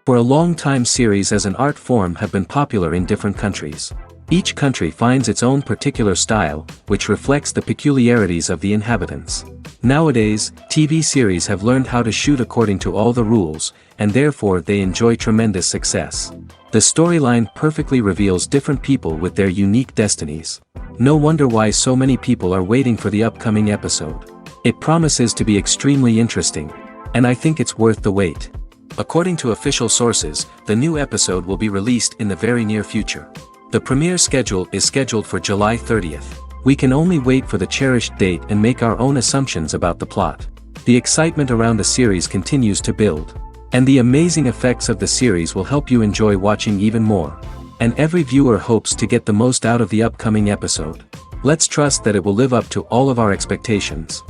For a long time series as an art form have been popular in different countries. Each country finds its own particular style, which reflects the peculiarities of the inhabitants. Nowadays, TV series have learned how to shoot according to all the rules, and therefore they enjoy tremendous success. The storyline perfectly reveals different people with their unique destinies. No wonder why so many people are waiting for the upcoming episode. It promises to be extremely interesting, and I think it's worth the wait. According to official sources, the new episode will be released in the very near future. The premiere schedule is scheduled for July 30th. We can only wait for the cherished date and make our own assumptions about the plot. The excitement around the series continues to build. And the amazing effects of the series will help you enjoy watching even more. And every viewer hopes to get the most out of the upcoming episode. Let's trust that it will live up to all of our expectations.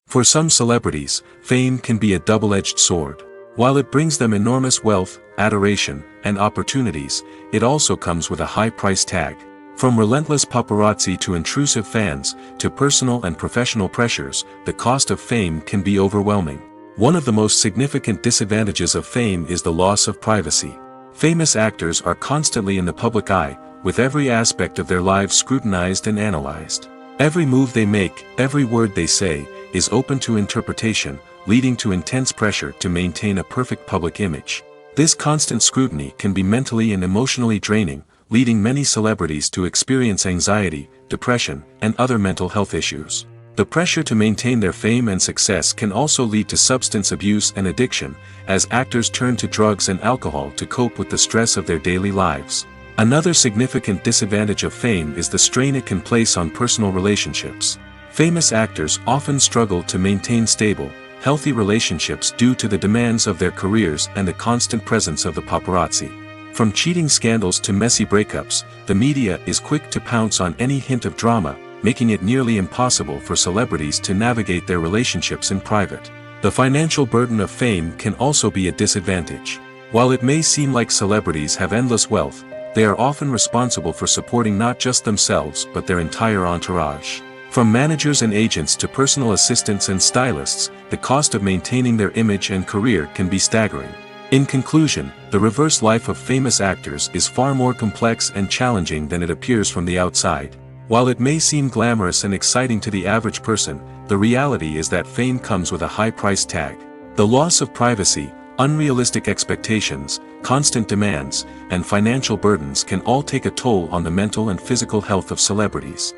For some celebrities, fame can be a double-edged sword. While it brings them enormous wealth, adoration, and opportunities, it also comes with a high price tag. From relentless paparazzi to intrusive fans, to personal and professional pressures, the cost of fame can be overwhelming. One of the most significant disadvantages of fame is the loss of privacy. Famous actors are constantly in the public eye, with every aspect of their lives scrutinized and analyzed. Every move they make, every word they say, is open to interpretation, leading to intense pressure to maintain a perfect public image. This constant scrutiny can be mentally and emotionally draining, leading many celebrities to experience anxiety, depression, and other mental health issues. The pressure to maintain their fame and success can also lead to substance abuse and addiction, as actors turn to drugs and alcohol to cope with the stress of their daily lives. Another significant disadvantage of fame is the strain it can place on personal relationships. Famous actors often struggle to maintain stable, healthy relationships due to the demands of their careers and the constant presence of the paparazzi. From cheating scandals to messy breakups, the media is quick to pounce on any hint of drama, making it nearly impossible for celebrities to navigate their relationships in private. The financial burden of fame can also be a disadvantage. While it may seem like celebrities have endless wealth, they are often responsible for supporting not just themselves but their entire entourage. From managers and agents to personal assistants and stylists, the cost of maintaining their image and career can be staggering. In conclusion, the reverse life of famous actors is far more complex and challenging than it appears from the outside. While it may seem glamorous and exciting to the average person, the reality is that fame comes with a high price tag. The loss of privacy, unrealistic expectations, constant demands, and financial burdens can all take a toll on the mental and physical health of celebrities.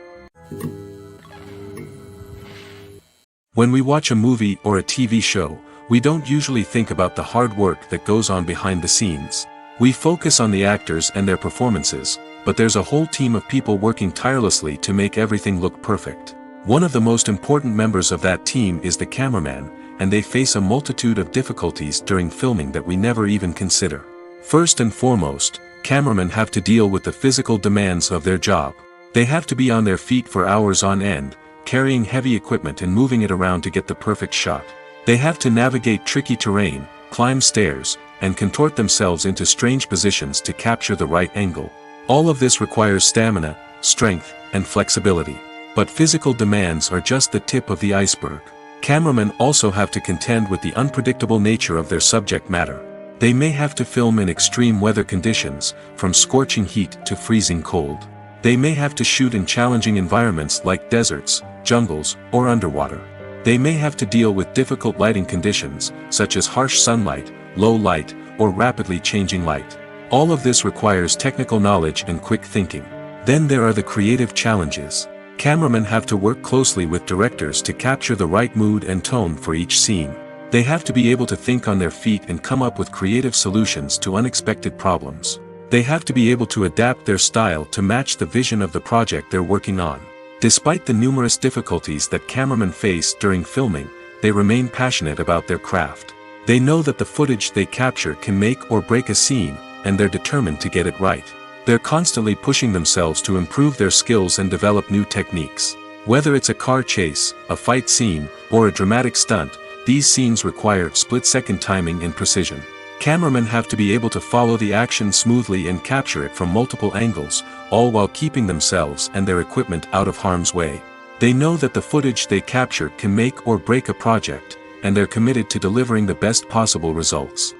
When we watch a movie or a TV show, we don't usually think about the hard work that goes on behind the scenes. We focus on the actors and their performances, but there's a whole team of people working tirelessly to make everything look perfect. One of the most important members of that team is the cameraman, and they face a multitude of difficulties during filming that we never even consider. First and foremost, cameramen have to deal with the physical demands of their job. They have to be on their feet for hours on end, carrying heavy equipment and moving it around to get the perfect shot. They have to navigate tricky terrain, climb stairs, and contort themselves into strange positions to capture the right angle. All of this requires stamina, strength, and flexibility. But physical demands are just the tip of the iceberg. Cameramen also have to contend with the unpredictable nature of their subject matter. They may have to film in extreme weather conditions, from scorching heat to freezing cold. They may have to shoot in challenging environments like deserts, jungles, or underwater. They may have to deal with difficult lighting conditions, such as harsh sunlight, low light, or rapidly changing light. All of this requires technical knowledge and quick thinking. Then there are the creative challenges. Cameramen have to work closely with directors to capture the right mood and tone for each scene. They have to be able to think on their feet and come up with creative solutions to unexpected problems. They have to be able to adapt their style to match the vision of the project they're working on. Despite the numerous difficulties that cameramen face during filming, they remain passionate about their craft. They know that the footage they capture can make or break a scene, and they're determined to get it right. They're constantly pushing themselves to improve their skills and develop new techniques. Whether it's a car chase, a fight scene, or a dramatic stunt, these scenes require split-second timing and precision. Cameramen have to be able to follow the action smoothly and capture it from multiple angles, all while keeping themselves and their equipment out of harm's way. They know that the footage they capture can make or break a project, and they're committed to delivering the best possible results.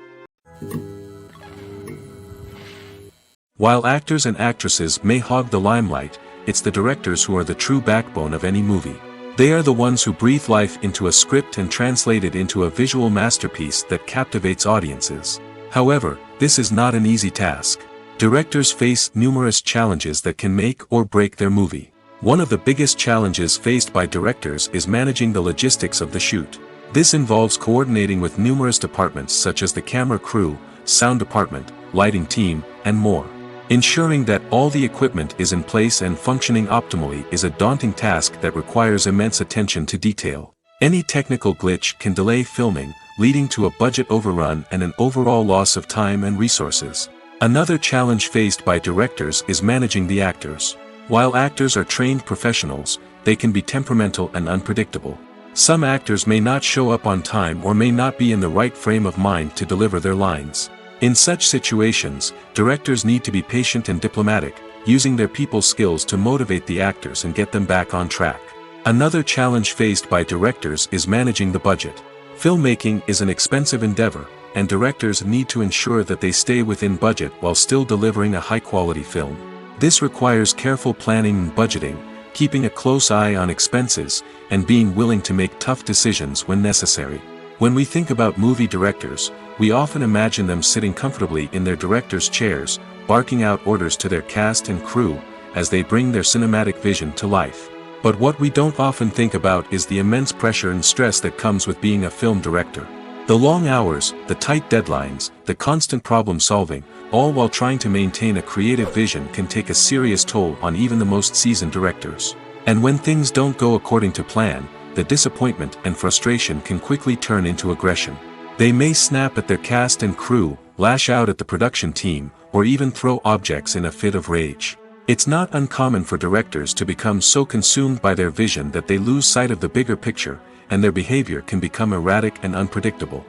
While actors and actresses may hog the limelight, it's the directors who are the true backbone of any movie. They are the ones who breathe life into a script and translate it into a visual masterpiece that captivates audiences. However, this is not an easy task. Directors face numerous challenges that can make or break their movie. One of the biggest challenges faced by directors is managing the logistics of the shoot. This involves coordinating with numerous departments such as the camera crew, sound department, lighting team, and more. Ensuring that all the equipment is in place and functioning optimally is a daunting task that requires immense attention to detail. Any technical glitch can delay filming, leading to a budget overrun and an overall loss of time and resources. Another challenge faced by directors is managing the actors. While actors are trained professionals, they can be temperamental and unpredictable. Some actors may not show up on time or may not be in the right frame of mind to deliver their lines. In such situations, directors need to be patient and diplomatic, using their people skills to motivate the actors and get them back on track. Another challenge faced by directors is managing the budget. Filmmaking is an expensive endeavor, and directors need to ensure that they stay within budget while still delivering a high-quality film. This requires careful planning and budgeting, keeping a close eye on expenses, and being willing to make tough decisions when necessary. When we think about movie directors, we often imagine them sitting comfortably in their director's chairs, barking out orders to their cast and crew, as they bring their cinematic vision to life. But what we don't often think about is the immense pressure and stress that comes with being a film director. The long hours, the tight deadlines, the constant problem solving, all while trying to maintain a creative vision can take a serious toll on even the most seasoned directors. And when things don't go according to plan, the disappointment and frustration can quickly turn into aggression. They may snap at their cast and crew, lash out at the production team, or even throw objects in a fit of rage. It's not uncommon for directors to become so consumed by their vision that they lose sight of the bigger picture, and their behavior can become erratic and unpredictable.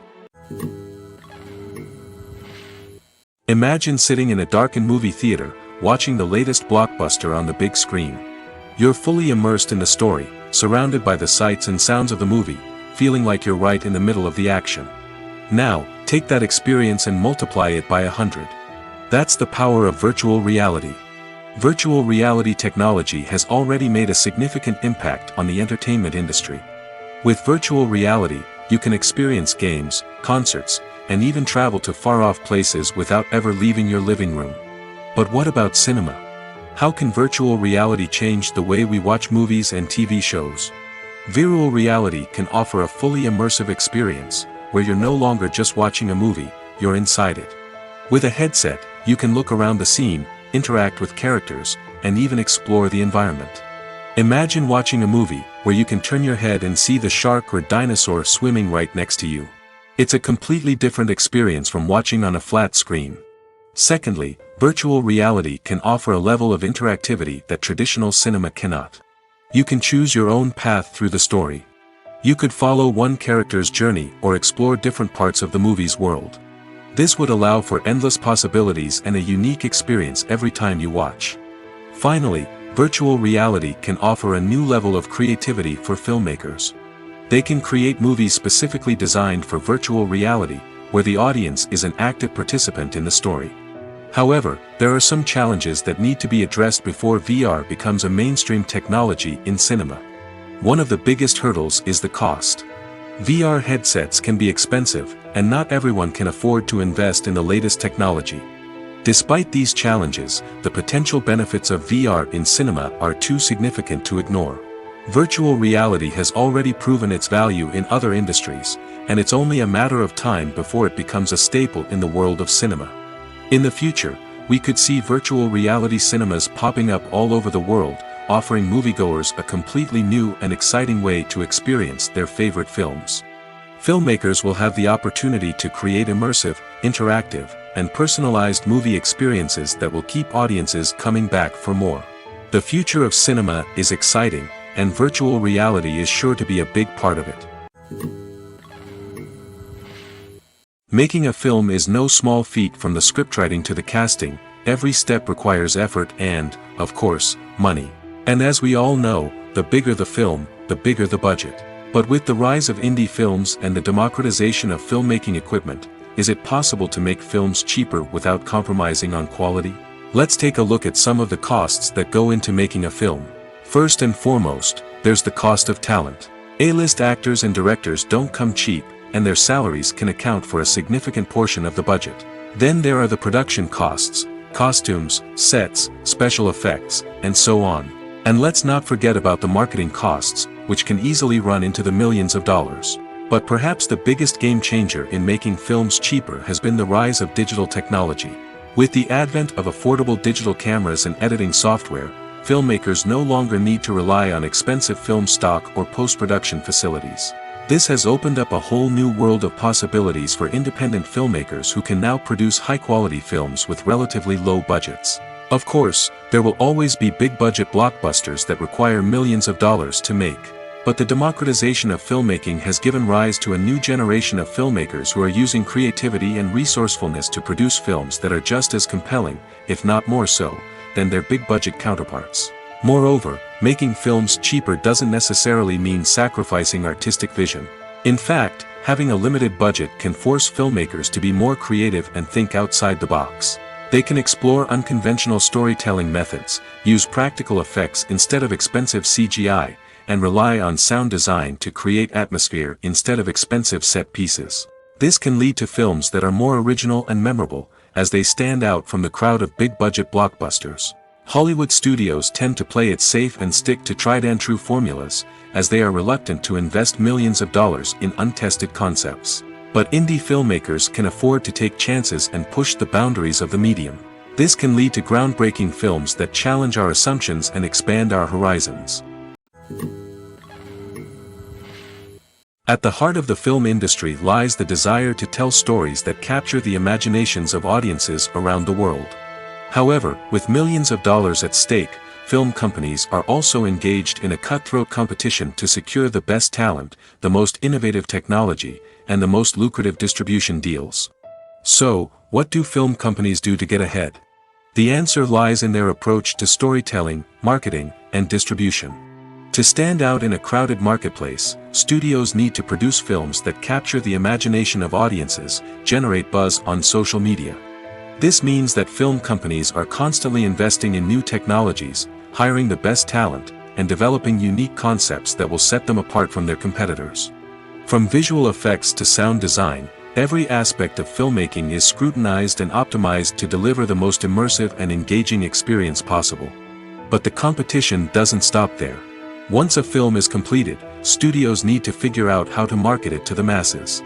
Imagine sitting in a darkened movie theater, watching the latest blockbuster on the big screen. You're fully immersed in the story, surrounded by the sights and sounds of the movie, feeling like you're right in the middle of the action. Now, take that experience and multiply it by 100. That's the power of virtual reality. Virtual reality technology has already made a significant impact on the entertainment industry. With virtual reality, you can experience games, concerts, and even travel to far-off places without ever leaving your living room. But what about cinema? How can virtual reality change the way we watch movies and TV shows? Virtual reality can offer a fully immersive experience, where you're no longer just watching a movie, you're inside it. With a headset, you can look around the scene, interact with characters, and even explore the environment. Imagine watching a movie, where you can turn your head and see the shark or dinosaur swimming right next to you. It's a completely different experience from watching on a flat screen. Secondly, virtual reality can offer a level of interactivity that traditional cinema cannot. You can choose your own path through the story. You could follow one character's journey or explore different parts of the movie's world. This would allow for endless possibilities and a unique experience every time you watch. Finally, virtual reality can offer a new level of creativity for filmmakers. They can create movies specifically designed for virtual reality, where the audience is an active participant in the story. However, there are some challenges that need to be addressed before VR becomes a mainstream technology in cinema. One of the biggest hurdles is the cost. VR headsets can be expensive, and not everyone can afford to invest in the latest technology. Despite these challenges, the potential benefits of VR in cinema are too significant to ignore. Virtual reality has already proven its value in other industries, and it's only a matter of time before it becomes a staple in the world of cinema. In the future, we could see virtual reality cinemas popping up all over the world, offering moviegoers a completely new and exciting way to experience their favorite films. Filmmakers will have the opportunity to create immersive, interactive, and personalized movie experiences that will keep audiences coming back for more. The future of cinema is exciting, and virtual reality is sure to be a big part of it. Making a film is no small feat. From the scriptwriting to the casting, every step requires effort and, of course, money. And as we all know, the bigger the film, the bigger the budget. But with the rise of indie films and the democratization of filmmaking equipment, is it possible to make films cheaper without compromising on quality? Let's take a look at some of the costs that go into making a film. First and foremost, there's the cost of talent. A-list actors and directors don't come cheap, and their salaries can account for a significant portion of the budget. Then there are the production costs, costumes, sets, special effects, and so on. And let's not forget about the marketing costs, which can easily run into the millions of dollars. But perhaps the biggest game changer in making films cheaper has been the rise of digital technology. With the advent of affordable digital cameras and editing software, filmmakers no longer need to rely on expensive film stock or post-production facilities. This has opened up a whole new world of possibilities for independent filmmakers who can now produce high-quality films with relatively low budgets. Of course, there will always be big-budget blockbusters that require millions of dollars to make. But the democratization of filmmaking has given rise to a new generation of filmmakers who are using creativity and resourcefulness to produce films that are just as compelling, if not more so, than their big-budget counterparts. Moreover, making films cheaper doesn't necessarily mean sacrificing artistic vision. In fact, having a limited budget can force filmmakers to be more creative and think outside the box. They can explore unconventional storytelling methods, use practical effects instead of expensive CGI, and rely on sound design to create atmosphere instead of expensive set pieces. This can lead to films that are more original and memorable, as they stand out from the crowd of big-budget blockbusters. Hollywood studios tend to play it safe and stick to tried-and-true formulas, as they are reluctant to invest millions of dollars in untested concepts. But indie filmmakers can afford to take chances and push the boundaries of the medium. This can lead to groundbreaking films that challenge our assumptions and expand our horizons. At the heart of the film industry lies the desire to tell stories that capture the imaginations of audiences around the world. However, with millions of dollars at stake, film companies are also engaged in a cutthroat competition to secure the best talent, the most innovative technology, and the most lucrative distribution deals. So, what do film companies do to get ahead? The answer lies in their approach to storytelling, marketing, and distribution. To stand out in a crowded marketplace, studios need to produce films that capture the imagination of audiences, generate buzz on social media. This means that film companies are constantly investing in new technologies, hiring the best talent, and developing unique concepts that will set them apart from their competitors. From visual effects to sound design, every aspect of filmmaking is scrutinized and optimized to deliver the most immersive and engaging experience possible. But the competition doesn't stop there. Once a film is completed, studios need to figure out how to market it to the masses.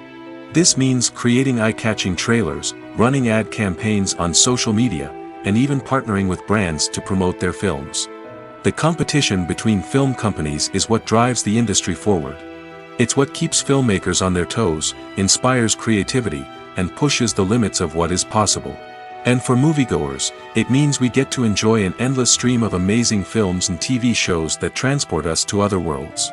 This means creating eye-catching trailers, running ad campaigns on social media, and even partnering with brands to promote their films. The competition between film companies is what drives the industry forward. It's what keeps filmmakers on their toes, inspires creativity, and pushes the limits of what is possible. And for moviegoers, it means we get to enjoy an endless stream of amazing films and TV shows that transport us to other worlds.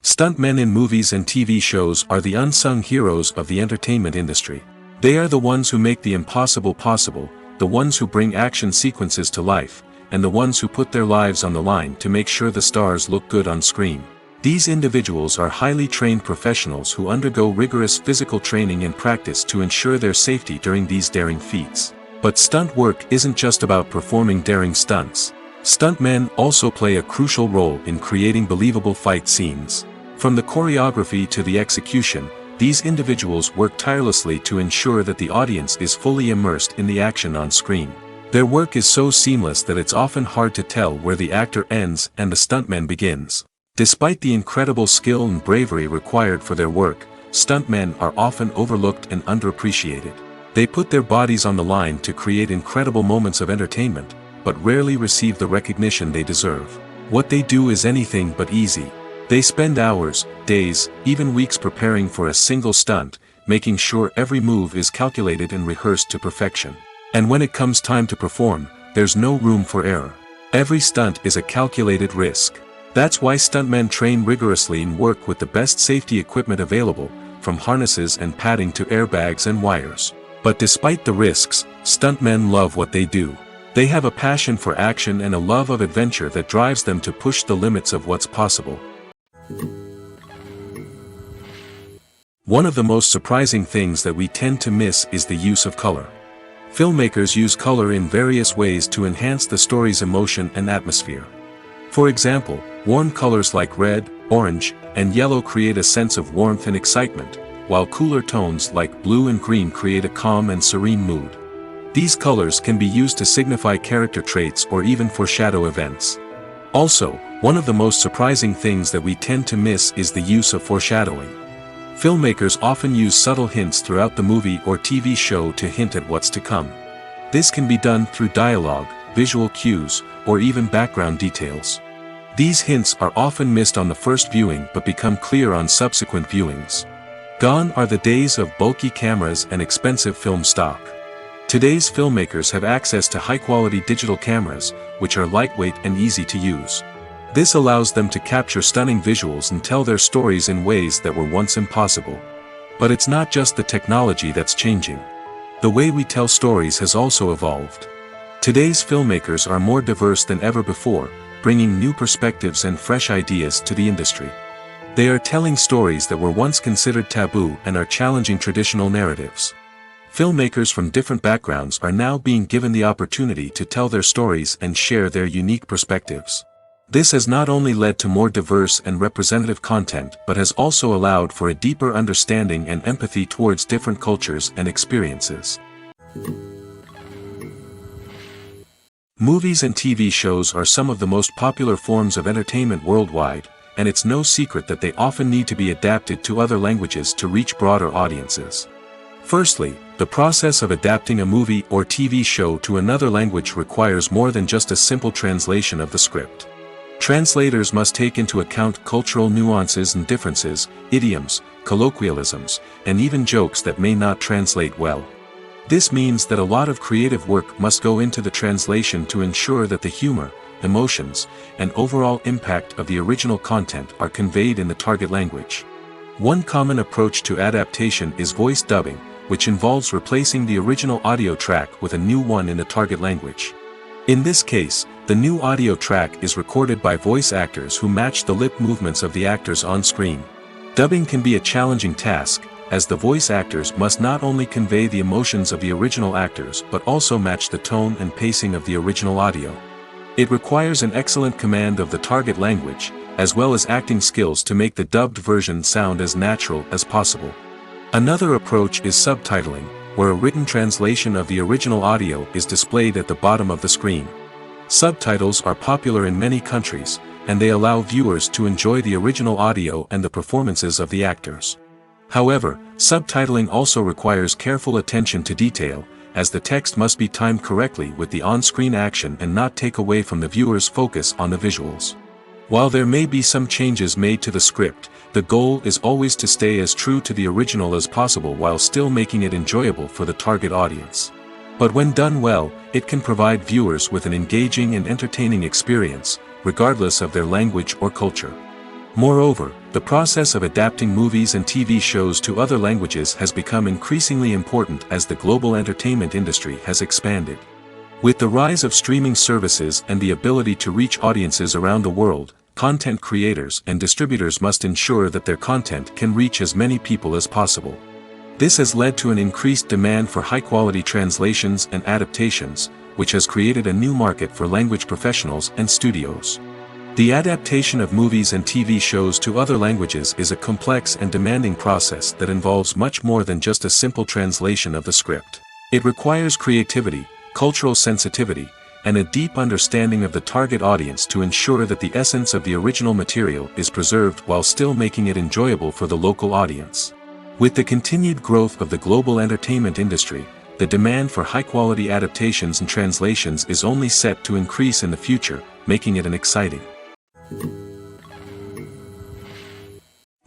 Stuntmen in movies and TV shows are the unsung heroes of the entertainment industry. They are the ones who make the impossible possible, the ones who bring action sequences to life, and the ones who put their lives on the line to make sure the stars look good on screen. These individuals are highly trained professionals who undergo rigorous physical training and practice to ensure their safety during these daring feats. But stunt work isn't just about performing daring stunts. Stuntmen also play a crucial role in creating believable fight scenes. From the choreography to the execution, these individuals work tirelessly to ensure that the audience is fully immersed in the action on screen. Their work is so seamless that it's often hard to tell where the actor ends and the stuntman begins. Despite the incredible skill and bravery required for their work, stuntmen are often overlooked and underappreciated. They put their bodies on the line to create incredible moments of entertainment, but rarely receive the recognition they deserve. What they do is anything but easy. They spend hours, days, even weeks preparing for a single stunt, making sure every move is calculated and rehearsed to perfection. And when it comes time to perform, there's no room for error. Every stunt is a calculated risk. That's why stuntmen train rigorously and work with the best safety equipment available, from harnesses and padding to airbags and wires. But despite the risks, stuntmen love what they do. They have a passion for action and a love of adventure that drives them to push the limits of what's possible. One of the most surprising things that we tend to miss is the use of color. Filmmakers use color in various ways to enhance the story's emotion and atmosphere. For example, warm colors like red, orange, and yellow create a sense of warmth and excitement, while cooler tones like blue and green create a calm and serene mood. These colors can be used to signify character traits or even foreshadow events. Also, one of the most surprising things that we tend to miss is the use of foreshadowing. Filmmakers often use subtle hints throughout the movie or TV show to hint at what's to come. This can be done through dialogue, visual cues, or even background details. These hints are often missed on the first viewing but become clear on subsequent viewings. Gone are the days of bulky cameras and expensive film stock. Today's filmmakers have access to high-quality digital cameras, which are lightweight and easy to use. This allows them to capture stunning visuals and tell their stories in ways that were once impossible. But it's not just the technology that's changing. The way we tell stories has also evolved. Today's filmmakers are more diverse than ever before, bringing new perspectives and fresh ideas to the industry. They are telling stories that were once considered taboo and are challenging traditional narratives. Filmmakers from different backgrounds are now being given the opportunity to tell their stories and share their unique perspectives. This has not only led to more diverse and representative content but has also allowed for a deeper understanding and empathy towards different cultures and experiences. Movies and TV shows are some of the most popular forms of entertainment worldwide, and it's no secret that they often need to be adapted to other languages to reach broader audiences. Firstly, the process of adapting a movie or TV show to another language requires more than just a simple translation of the script. Translators must take into account cultural nuances and differences, idioms, colloquialisms, and even jokes that may not translate well. This means that a lot of creative work must go into the translation to ensure that the humor, emotions, and overall impact of the original content are conveyed in the target language. One common approach to adaptation is voice dubbing, which involves replacing the original audio track with a new one in the target language. In this case, the new audio track is recorded by voice actors who match the lip movements of the actors on screen. Dubbing can be a challenging task, as the voice actors must not only convey the emotions of the original actors but also match the tone and pacing of the original audio. It requires an excellent command of the target language, as well as acting skills to make the dubbed version sound as natural as possible. Another approach is subtitling, where a written translation of the original audio is displayed at the bottom of the screen. Subtitles are popular in many countries, and they allow viewers to enjoy the original audio and the performances of the actors. However, subtitling also requires careful attention to detail, as the text must be timed correctly with the on-screen action and not take away from the viewer's focus on the visuals. While there may be some changes made to the script, the goal is always to stay as true to the original as possible while still making it enjoyable for the target audience. But when done well, it can provide viewers with an engaging and entertaining experience, regardless of their language or culture. Moreover, the process of adapting movies and TV shows to other languages has become increasingly important as the global entertainment industry has expanded. With the rise of streaming services and the ability to reach audiences around the world, content creators and distributors must ensure that their content can reach as many people as possible. This has led to an increased demand for high-quality translations and adaptations, which has created a new market for language professionals and studios. The adaptation of movies and TV shows to other languages is a complex and demanding process that involves much more than just a simple translation of the script. It requires creativity, cultural sensitivity, and a deep understanding of the target audience to ensure that the essence of the original material is preserved while still making it enjoyable for the local audience. With the continued growth of the global entertainment industry, the demand for high-quality adaptations and translations is only set to increase in the future, making it an exciting.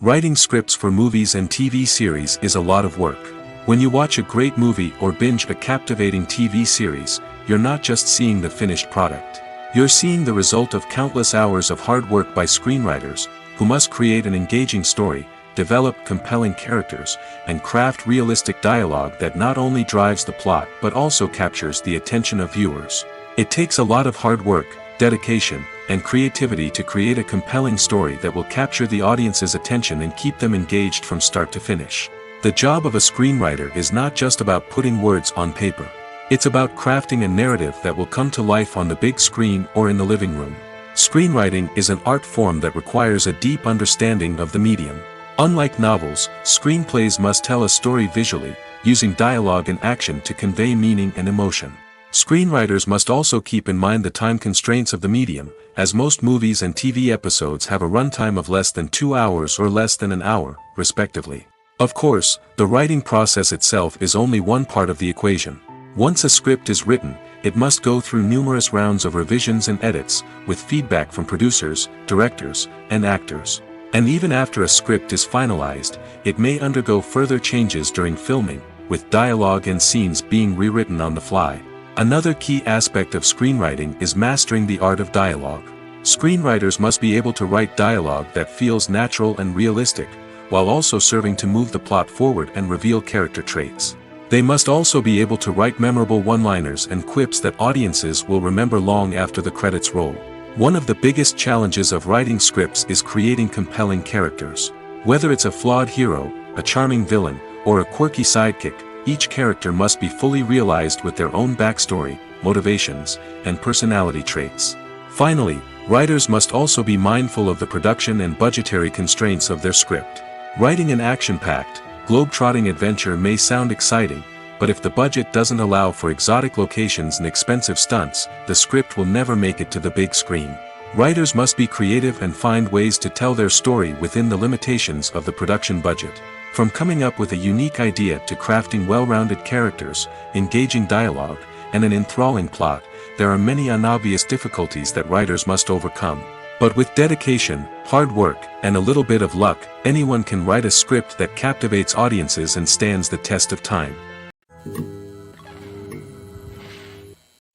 Writing scripts for movies and TV series is a lot of work. When you watch a great movie or binge a captivating TV series, you're not just seeing the finished product. You're seeing the result of countless hours of hard work by screenwriters, who must create an engaging story, develop compelling characters, and craft realistic dialogue that not only drives the plot but also captures the attention of viewers. It takes a lot of hard work, dedication, and creativity to create a compelling story that will capture the audience's attention and keep them engaged from start to finish. The job of a screenwriter is not just about putting words on paper. It's about crafting a narrative that will come to life on the big screen or in the living room. Screenwriting is an art form that requires a deep understanding of the medium. Unlike novels, screenplays must tell a story visually, using dialogue and action to convey meaning and emotion. Screenwriters must also keep in mind the time constraints of the medium, as most movies and TV episodes have a runtime of less than 2 hours or less than an hour, respectively. Of course, the writing process itself is only one part of the equation. Once a script is written, it must go through numerous rounds of revisions and edits, with feedback from producers, directors, and actors. And even after a script is finalized, it may undergo further changes during filming, with dialogue and scenes being rewritten on the fly. Another key aspect of screenwriting is mastering the art of dialogue. Screenwriters must be able to write dialogue that feels natural and realistic, while also serving to move the plot forward and reveal character traits. They must also be able to write memorable one-liners and quips that audiences will remember long after the credits roll. One of the biggest challenges of writing scripts is creating compelling characters. Whether it's a flawed hero, a charming villain, or a quirky sidekick, each character must be fully realized with their own backstory, motivations, and personality traits. Finally, writers must also be mindful of the production and budgetary constraints of their script. Writing an action-packed, globe-trotting adventure may sound exciting, but if the budget doesn't allow for exotic locations and expensive stunts, the script will never make it to the big screen. Writers must be creative and find ways to tell their story within the limitations of the production budget. From coming up with a unique idea to crafting well-rounded characters, engaging dialogue, and an enthralling plot, there are many unobvious difficulties that writers must overcome. But with dedication, hard work, and a little bit of luck, anyone can write a script that captivates audiences and stands the test of time.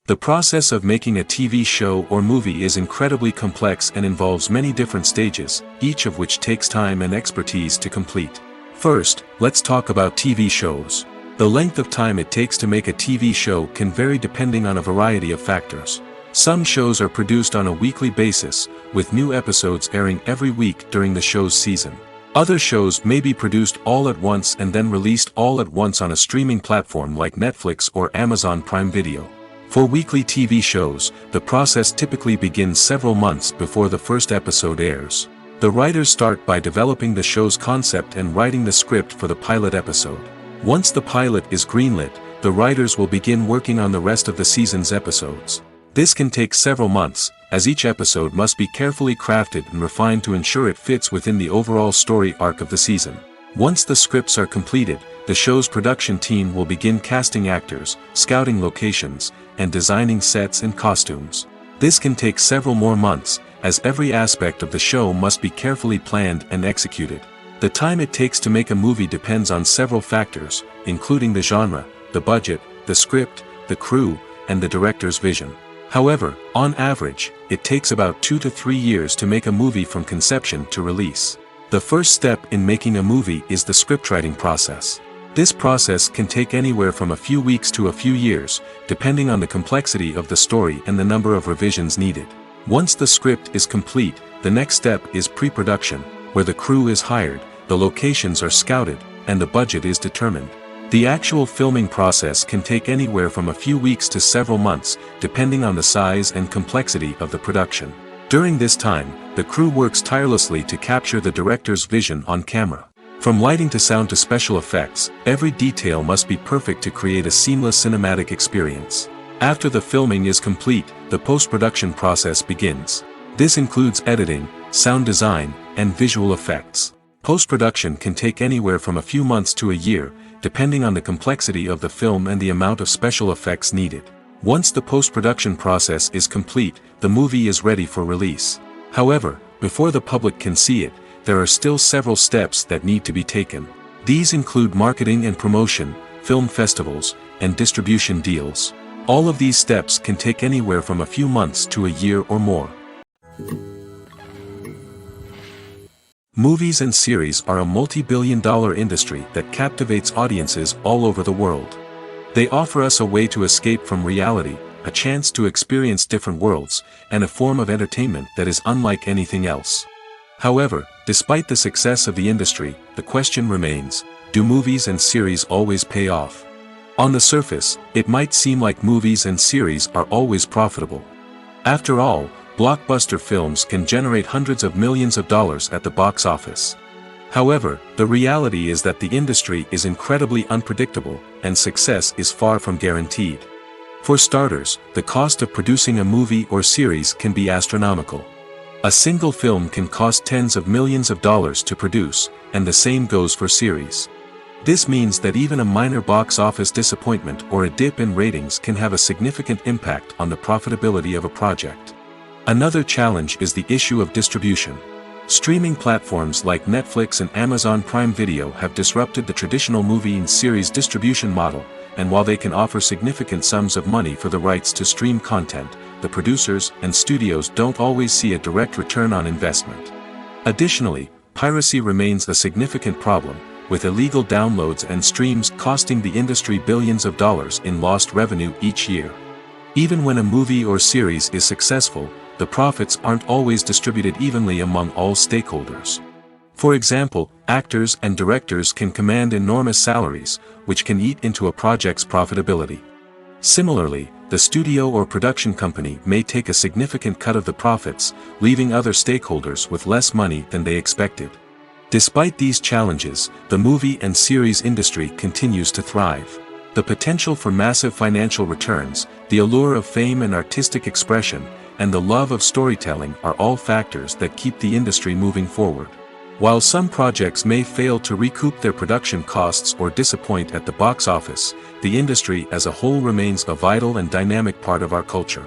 The process of making a TV show or movie is incredibly complex and involves many different stages, each of which takes time and expertise to complete. First, let's talk about TV shows. The length of time it takes to make a TV show can vary depending on a variety of factors. Some shows are produced on a weekly basis, with new episodes airing every week during the show's season. Other shows may be produced all at once and then released all at once on a streaming platform like Netflix or Amazon Prime Video. For weekly TV shows, the process typically begins several months before the first episode airs. The writers start by developing the show's concept and writing the script for the pilot episode. Once the pilot is greenlit, the writers will begin working on the rest of the season's episodes. This can take several months, as each episode must be carefully crafted and refined to ensure it fits within the overall story arc of the season. Once the scripts are completed, the show's production team will begin casting actors, scouting locations, and designing sets and costumes. This can take several more months, as every aspect of the show must be carefully planned and executed. The time it takes to make a movie depends on several factors, including the genre, the budget, the script, the crew, and the director's vision. However, on average, it takes about 2 to 3 years to make a movie from conception to release. The first step in making a movie is the scriptwriting process. This process can take anywhere from a few weeks to a few years, depending on the complexity of the story and the number of revisions needed. Once the script is complete, the next step is pre-production, where the crew is hired, the locations are scouted, and the budget is determined. The actual filming process can take anywhere from a few weeks to several months, depending on the size and complexity of the production. During this time, the crew works tirelessly to capture the director's vision on camera. From lighting to sound to special effects, every detail must be perfect to create a seamless cinematic experience. After the filming is complete, the post-production process begins. This includes editing, sound design, and visual effects. Post-production can take anywhere from a few months to a year, depending on the complexity of the film and the amount of special effects needed. Once the post-production process is complete, the movie is ready for release. However, before the public can see it, there are still several steps that need to be taken. These include marketing and promotion, film festivals, and distribution deals. All of these steps can take anywhere from a few months to a year or more. Movies and series are a multi-billion-dollar industry that captivates audiences all over the world. They offer us a way to escape from reality, a chance to experience different worlds, and a form of entertainment that is unlike anything else. However, despite the success of the industry, the question remains, do movies and series always pay off? On the surface, it might seem like movies and series are always profitable. After all, blockbuster films can generate hundreds of millions of dollars at the box office. However, the reality is that the industry is incredibly unpredictable, and success is far from guaranteed. For starters, the cost of producing a movie or series can be astronomical. A single film can cost tens of millions of dollars to produce, and the same goes for series. This means that even a minor box office disappointment or a dip in ratings can have a significant impact on the profitability of a project. Another challenge is the issue of distribution. Streaming platforms like Netflix and Amazon Prime Video have disrupted the traditional movie and series distribution model, and while they can offer significant sums of money for the rights to stream content, the producers and studios don't always see a direct return on investment. Additionally, piracy remains a significant problem, with illegal downloads and streams costing the industry billions of dollars in lost revenue each year. Even when a movie or series is successful, the profits aren't always distributed evenly among all stakeholders. For example, actors and directors can command enormous salaries, which can eat into a project's profitability. Similarly, the studio or production company may take a significant cut of the profits, leaving other stakeholders with less money than they expected. Despite these challenges, the movie and series industry continues to thrive. The potential for massive financial returns, the allure of fame and artistic expression, and the love of storytelling are all factors that keep the industry moving forward. While some projects may fail to recoup their production costs or disappoint at the box office, the industry as a whole remains a vital and dynamic part of our culture.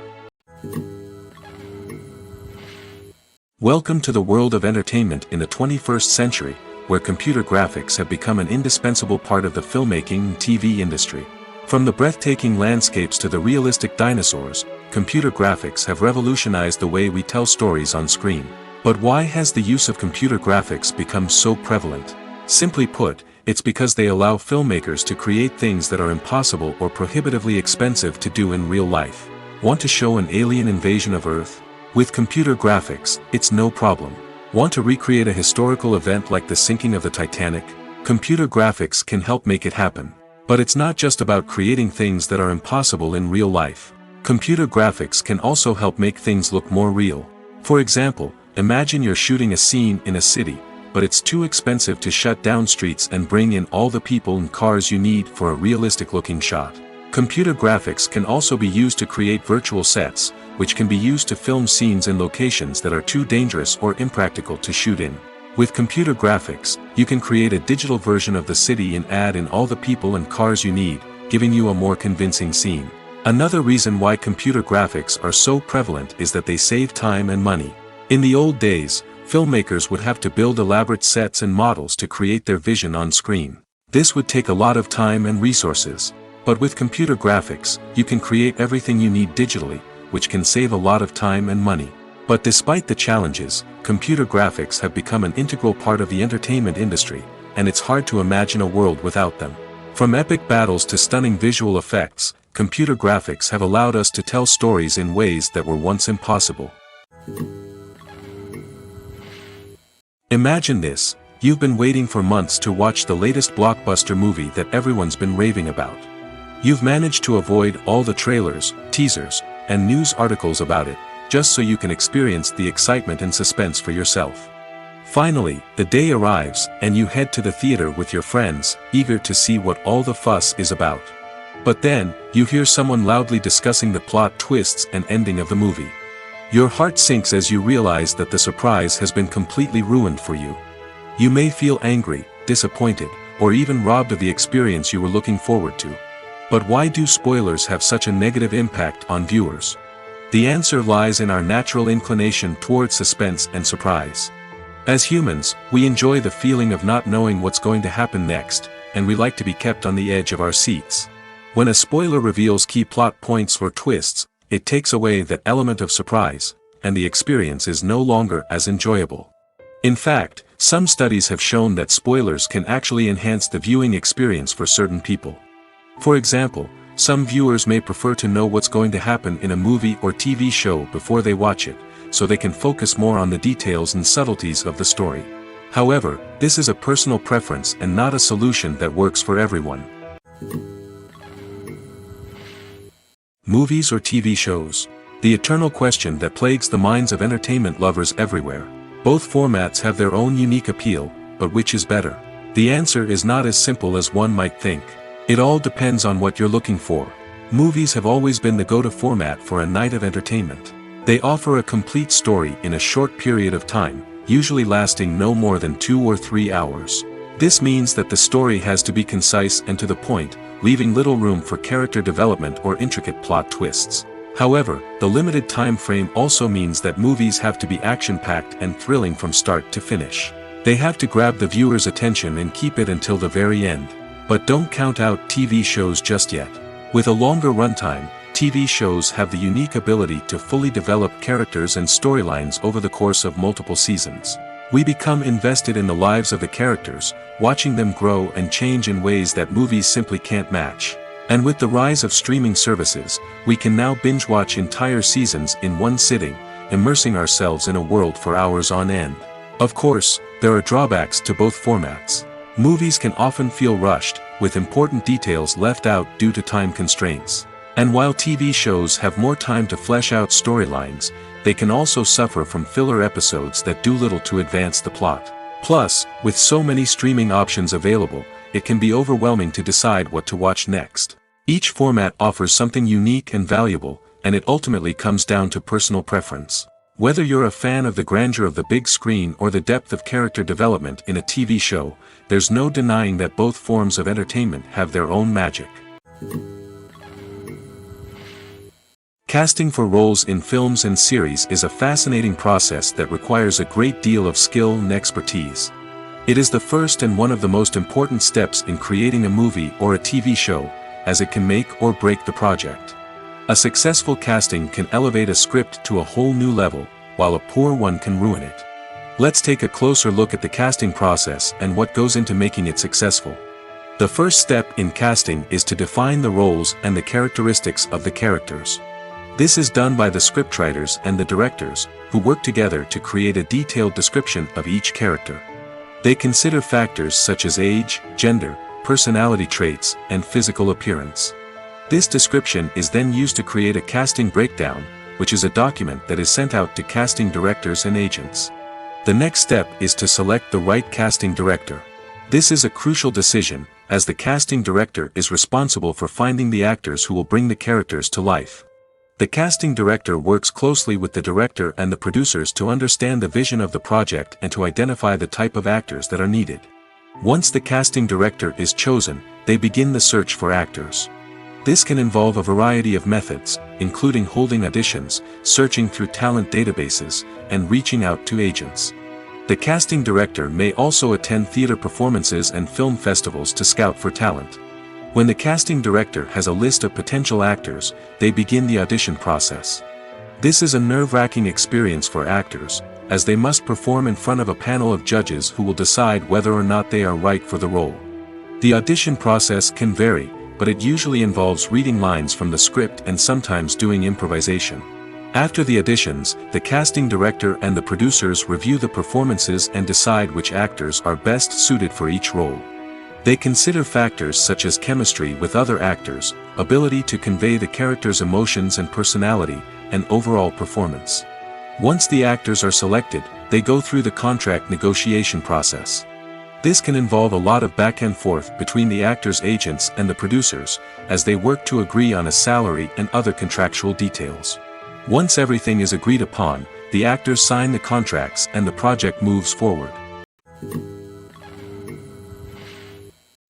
Welcome to the world of entertainment in the 21st century, where computer graphics have become an indispensable part of the filmmaking and TV industry. From the breathtaking landscapes to the realistic dinosaurs, computer graphics have revolutionized the way we tell stories on screen. But why has the use of computer graphics become so prevalent? Simply put, it's because they allow filmmakers to create things that are impossible or prohibitively expensive to do in real life. Want to show an alien invasion of Earth? With computer graphics, it's no problem. Want to recreate a historical event like the sinking of the Titanic? Computer graphics can help make it happen. But it's not just about creating things that are impossible in real life. Computer graphics can also help make things look more real. For example, imagine you're shooting a scene in a city, but it's too expensive to shut down streets and bring in all the people and cars you need for a realistic-looking shot. Computer graphics can also be used to create virtual sets, which can be used to film scenes in locations that are too dangerous or impractical to shoot in. With computer graphics, you can create a digital version of the city and add in all the people and cars you need, giving you a more convincing scene. Another reason why computer graphics are so prevalent is that they save time and money. In the old days, filmmakers would have to build elaborate sets and models to create their vision on screen. This would take a lot of time and resources. But with computer graphics, you can create everything you need digitally, which can save a lot of time and money. But despite the challenges, computer graphics have become an integral part of the entertainment industry, and it's hard to imagine a world without them. From epic battles to stunning visual effects, computer graphics have allowed us to tell stories in ways that were once impossible. Imagine this: you've been waiting for months to watch the latest blockbuster movie that everyone's been raving about. You've managed to avoid all the trailers, teasers, and news articles about it, just so you can experience the excitement and suspense for yourself. Finally, the day arrives, and you head to the theater with your friends, eager to see what all the fuss is about. But then, you hear someone loudly discussing the plot twists and ending of the movie. Your heart sinks as you realize that the surprise has been completely ruined for you. You may feel angry, disappointed, or even robbed of the experience you were looking forward to. But why do spoilers have such a negative impact on viewers? The answer lies in our natural inclination toward suspense and surprise. As humans, we enjoy the feeling of not knowing what's going to happen next, and we like to be kept on the edge of our seats. When a spoiler reveals key plot points or twists, it takes away that element of surprise, and the experience is no longer as enjoyable. In fact, some studies have shown that spoilers can actually enhance the viewing experience for certain people. For example, Some viewers may prefer to know what's going to happen in a movie or TV show before they watch it, so they can focus more on the details and subtleties of the story. However, this is a personal preference and not a solution that works for everyone. Movies or TV shows? The eternal question that plagues the minds of entertainment lovers everywhere. Both formats have their own unique appeal, but which is better? The answer is not as simple as one might think. It all depends on what you're looking for. Movies have always been the go-to format for a night of entertainment. They offer a complete story in a short period of time, usually lasting no more than 2 or 3 hours. This means that the story has to be concise and to the point, leaving little room for character development or intricate plot twists. However, the limited time frame also means that movies have to be action-packed and thrilling from start to finish. They have to grab the viewer's attention and keep it until the very end. But don't count out TV shows just yet. With a longer runtime, TV shows have the unique ability to fully develop characters and storylines over the course of multiple seasons. We become invested in the lives of the characters, watching them grow and change in ways that movies simply can't match. And with the rise of streaming services, we can now binge-watch entire seasons in one sitting, immersing ourselves in a world for hours on end. Of course, there are drawbacks to both formats. Movies can often feel rushed, with important details left out due to time constraints. And while TV shows have more time to flesh out storylines, they can also suffer from filler episodes that do little to advance the plot. Plus, with so many streaming options available, it can be overwhelming to decide what to watch next. Each format offers something unique and valuable, and it ultimately comes down to personal preference. Whether you're a fan of the grandeur of the big screen or the depth of character development in a TV show, there's no denying that both forms of entertainment have their own magic. Casting for roles in films and series is a fascinating process that requires a great deal of skill and expertise. It is the first and one of the most important steps in creating a movie or a TV show, as it can make or break the project. A successful casting can elevate a script to a whole new level, while a poor one can ruin it. Let's take a closer look at the casting process and what goes into making it successful. The first step in casting is to define the roles and the characteristics of the characters. This is done by the scriptwriters and the directors, who work together to create a detailed description of each character. They consider factors such as age, gender, personality traits, and physical appearance. This description is then used to create a casting breakdown, which is a document that is sent out to casting directors and agents. The next step is to select the right casting director. This is a crucial decision, as the casting director is responsible for finding the actors who will bring the characters to life. The casting director works closely with the director and the producers to understand the vision of the project and to identify the type of actors that are needed. Once the casting director is chosen, they begin the search for actors. This can involve a variety of methods, including holding auditions, searching through talent databases, and reaching out to agents. The casting director may also attend theater performances and film festivals to scout for talent. When the casting director has a list of potential actors, they begin the audition process. This is a nerve-wracking experience for actors, as they must perform in front of a panel of judges who will decide whether or not they are right for the role. The audition process can vary, but it usually involves reading lines from the script and sometimes doing improvisation. After the auditions, the casting director and the producers review the performances and decide which actors are best suited for each role. They consider factors such as chemistry with other actors, ability to convey the character's emotions and personality, and overall performance. Once the actors are selected, they go through the contract negotiation process. This can involve a lot of back and forth between the actors' agents and the producers, as they work to agree on a salary and other contractual details. Once everything is agreed upon, the actors sign the contracts and the project moves forward.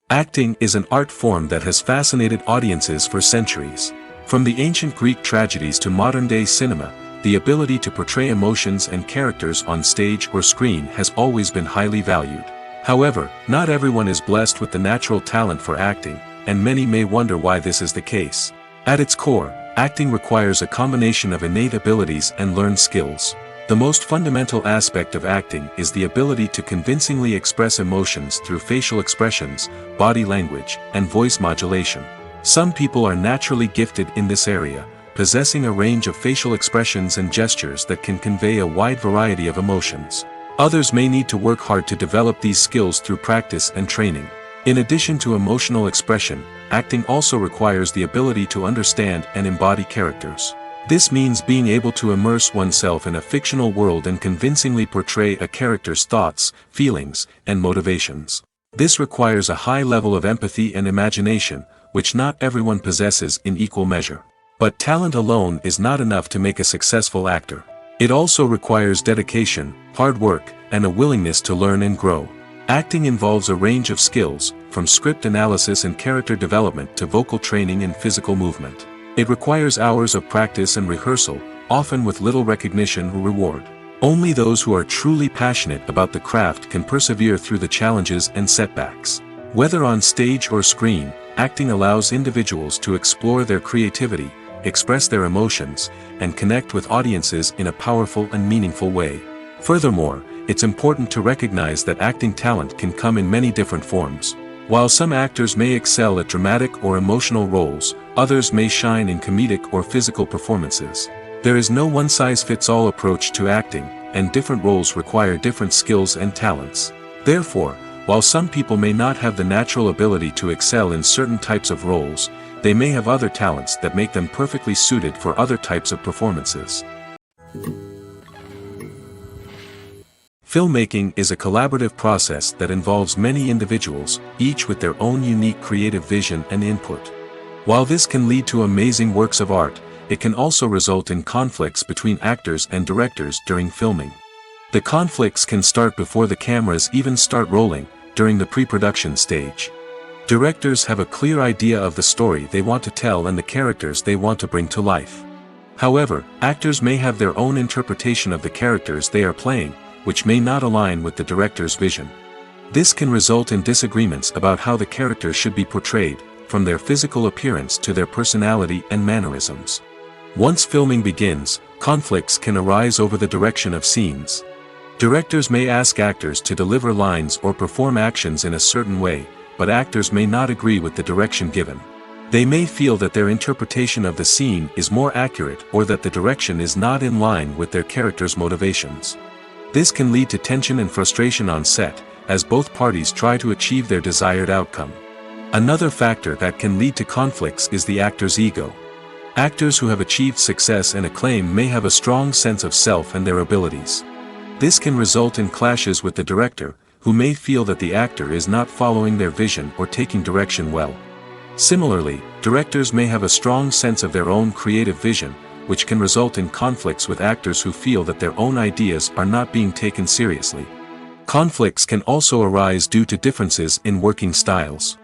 Acting is an art form that has fascinated audiences for centuries. From the ancient Greek tragedies to modern-day cinema, the ability to portray emotions and characters on stage or screen has always been highly valued. However, not everyone is blessed with the natural talent for acting, and many may wonder why this is the case. At its core, acting requires a combination of innate abilities and learned skills. The most fundamental aspect of acting is the ability to convincingly express emotions through facial expressions, body language, and voice modulation. Some people are naturally gifted in this area, possessing a range of facial expressions and gestures that can convey a wide variety of emotions. Others may need to work hard to develop these skills through practice and training. In addition to emotional expression, acting also requires the ability to understand and embody characters. This means being able to immerse oneself in a fictional world and convincingly portray a character's thoughts, feelings, and motivations. This requires a high level of empathy and imagination, which not everyone possesses in equal measure. But talent alone is not enough to make a successful actor. It also requires dedication, hard work, and a willingness to learn and grow. Acting involves a range of skills, from script analysis and character development to vocal training and physical movement. It requires hours of practice and rehearsal, often with little recognition or reward. Only those who are truly passionate about the craft can persevere through the challenges and setbacks. Whether on stage or screen, acting allows individuals to explore their creativity, express their emotions, and connect with audiences in a powerful and meaningful way. Furthermore, it's important to recognize that acting talent can come in many different forms. While some actors may excel at dramatic or emotional roles, others may shine in comedic or physical performances. There is no one-size-fits-all approach to acting, and different roles require different skills and talents. Therefore, while some people may not have the natural ability to excel in certain types of roles, they may have other talents that make them perfectly suited for other types of performances. Filmmaking is a collaborative process that involves many individuals, each with their own unique creative vision and input. While this can lead to amazing works of art, it can also result in conflicts between actors and directors during filming. The conflicts can start before the cameras even start rolling, during the pre-production stage. Directors have a clear idea of the story they want to tell and the characters they want to bring to life. However, actors may have their own interpretation of the characters they are playing, which may not align with the director's vision. This can result in disagreements about how the characters should be portrayed, from their physical appearance to their personality and mannerisms. Once filming begins, conflicts can arise over the direction of scenes. Directors may ask actors to deliver lines or perform actions in a certain way, but actors may not agree with the direction given. They may feel that their interpretation of the scene is more accurate or that the direction is not in line with their character's motivations. This can lead to tension and frustration on set, as both parties try to achieve their desired outcome. Another factor that can lead to conflicts is the actor's ego. Actors who have achieved success and acclaim may have a strong sense of self and their abilities. This can result in clashes with the director, who may feel that the actor is not following their vision or taking direction well. Similarly, directors may have a strong sense of their own creative vision, which can result in conflicts with actors who feel that their own ideas are not being taken seriously. Conflicts can also arise due to differences in working styles.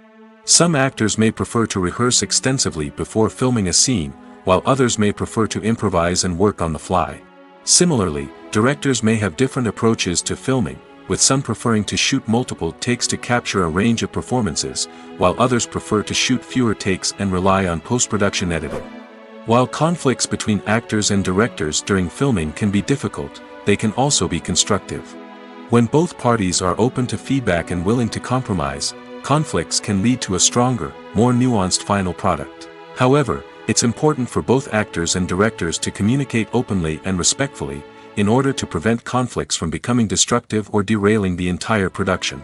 Some actors may prefer to rehearse extensively before filming a scene, while others may prefer to improvise and work on the fly. Similarly, directors may have different approaches to filming, with some preferring to shoot multiple takes to capture a range of performances, while others prefer to shoot fewer takes and rely on post-production editing. While conflicts between actors and directors during filming can be difficult, they can also be constructive. When both parties are open to feedback and willing to compromise, conflicts can lead to a stronger, more nuanced final product. However, it's important for both actors and directors to communicate openly and respectfully, in order to prevent conflicts from becoming destructive or derailing the entire production.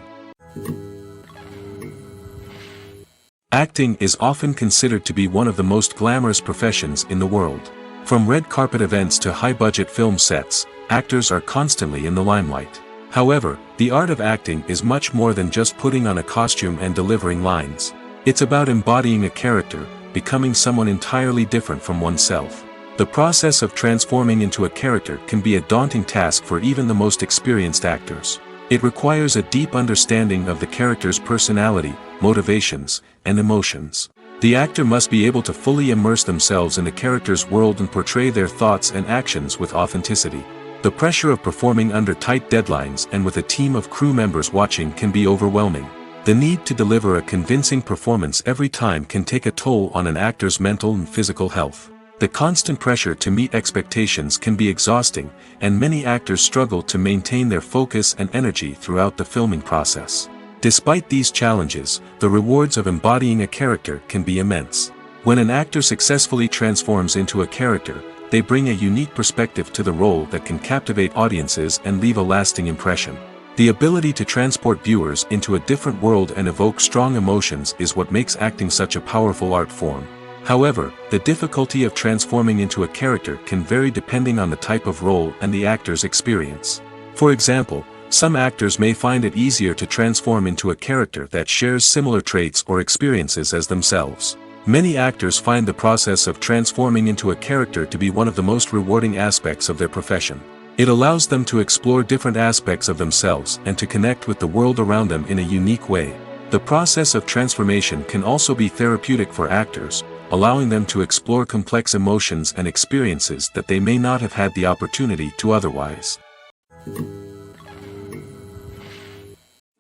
Acting is often considered to be one of the most glamorous professions in the world. From red carpet events to high-budget film sets, actors are constantly in the limelight. However, the art of acting is much more than just putting on a costume and delivering lines. It's about embodying a character, becoming someone entirely different from oneself. The process of transforming into a character can be a daunting task for even the most experienced actors. It requires a deep understanding of the character's personality, motivations, and emotions. The actor must be able to fully immerse themselves in the character's world and portray their thoughts and actions with authenticity. The pressure of performing under tight deadlines and with a team of crew members watching can be overwhelming. The need to deliver a convincing performance every time can take a toll on an actor's mental and physical health. The constant pressure to meet expectations can be exhausting, and many actors struggle to maintain their focus and energy throughout the filming process. Despite these challenges, the rewards of embodying a character can be immense. When an actor successfully transforms into a character, they bring a unique perspective to the role that can captivate audiences and leave a lasting impression. The ability to transport viewers into a different world and evoke strong emotions is what makes acting such a powerful art form. However, the difficulty of transforming into a character can vary depending on the type of role and the actor's experience. For example, some actors may find it easier to transform into a character that shares similar traits or experiences as themselves. Many actors find the process of transforming into a character to be one of the most rewarding aspects of their profession. It allows them to explore different aspects of themselves and to connect with the world around them in a unique way. The process of transformation can also be therapeutic for actors, allowing them to explore complex emotions and experiences that they may not have had the opportunity to otherwise.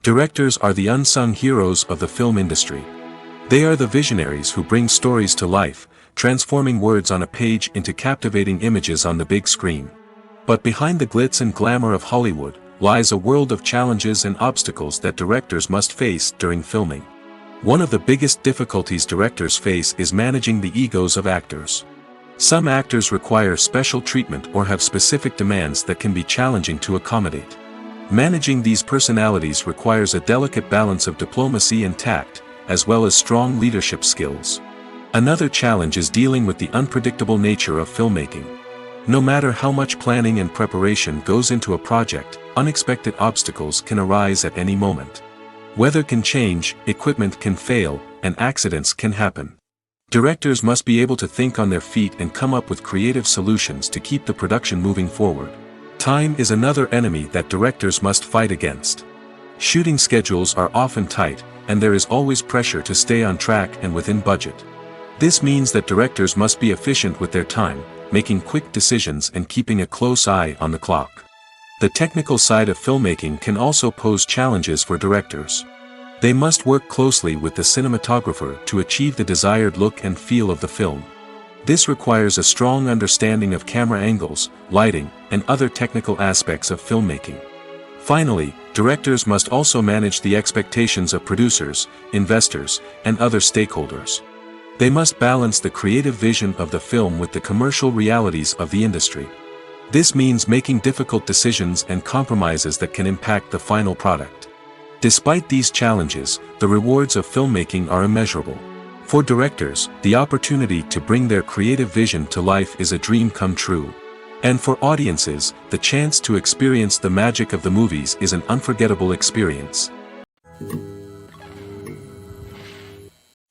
Directors are the unsung heroes of the film industry. They are the visionaries who bring stories to life, transforming words on a page into captivating images on the big screen. But behind the glitz and glamour of Hollywood, lies a world of challenges and obstacles that directors must face during filming. One of the biggest difficulties directors face is managing the egos of actors. Some actors require special treatment or have specific demands that can be challenging to accommodate. Managing these personalities requires a delicate balance of diplomacy and tact, as well as strong leadership skills. Another challenge is dealing with the unpredictable nature of filmmaking. No matter how much planning and preparation goes into a project, unexpected obstacles can arise at any moment. Weather can change, equipment can fail, and accidents can happen. Directors must be able to think on their feet and come up with creative solutions to keep the production moving forward. Time is another enemy that directors must fight against. Shooting schedules are often tight, and there is always pressure to stay on track and within budget. This means that directors must be efficient with their time, making quick decisions and keeping a close eye on the clock. The technical side of filmmaking can also pose challenges for directors. They must work closely with the cinematographer to achieve the desired look and feel of the film. This requires a strong understanding of camera angles, lighting, and other technical aspects of filmmaking. Finally, directors must also manage the expectations of producers, investors, and other stakeholders. They must balance the creative vision of the film with the commercial realities of the industry. This means making difficult decisions and compromises that can impact the final product. Despite these challenges, the rewards of filmmaking are immeasurable. For directors, the opportunity to bring their creative vision to life is a dream come true. And for audiences, the chance to experience the magic of the movies is an unforgettable experience.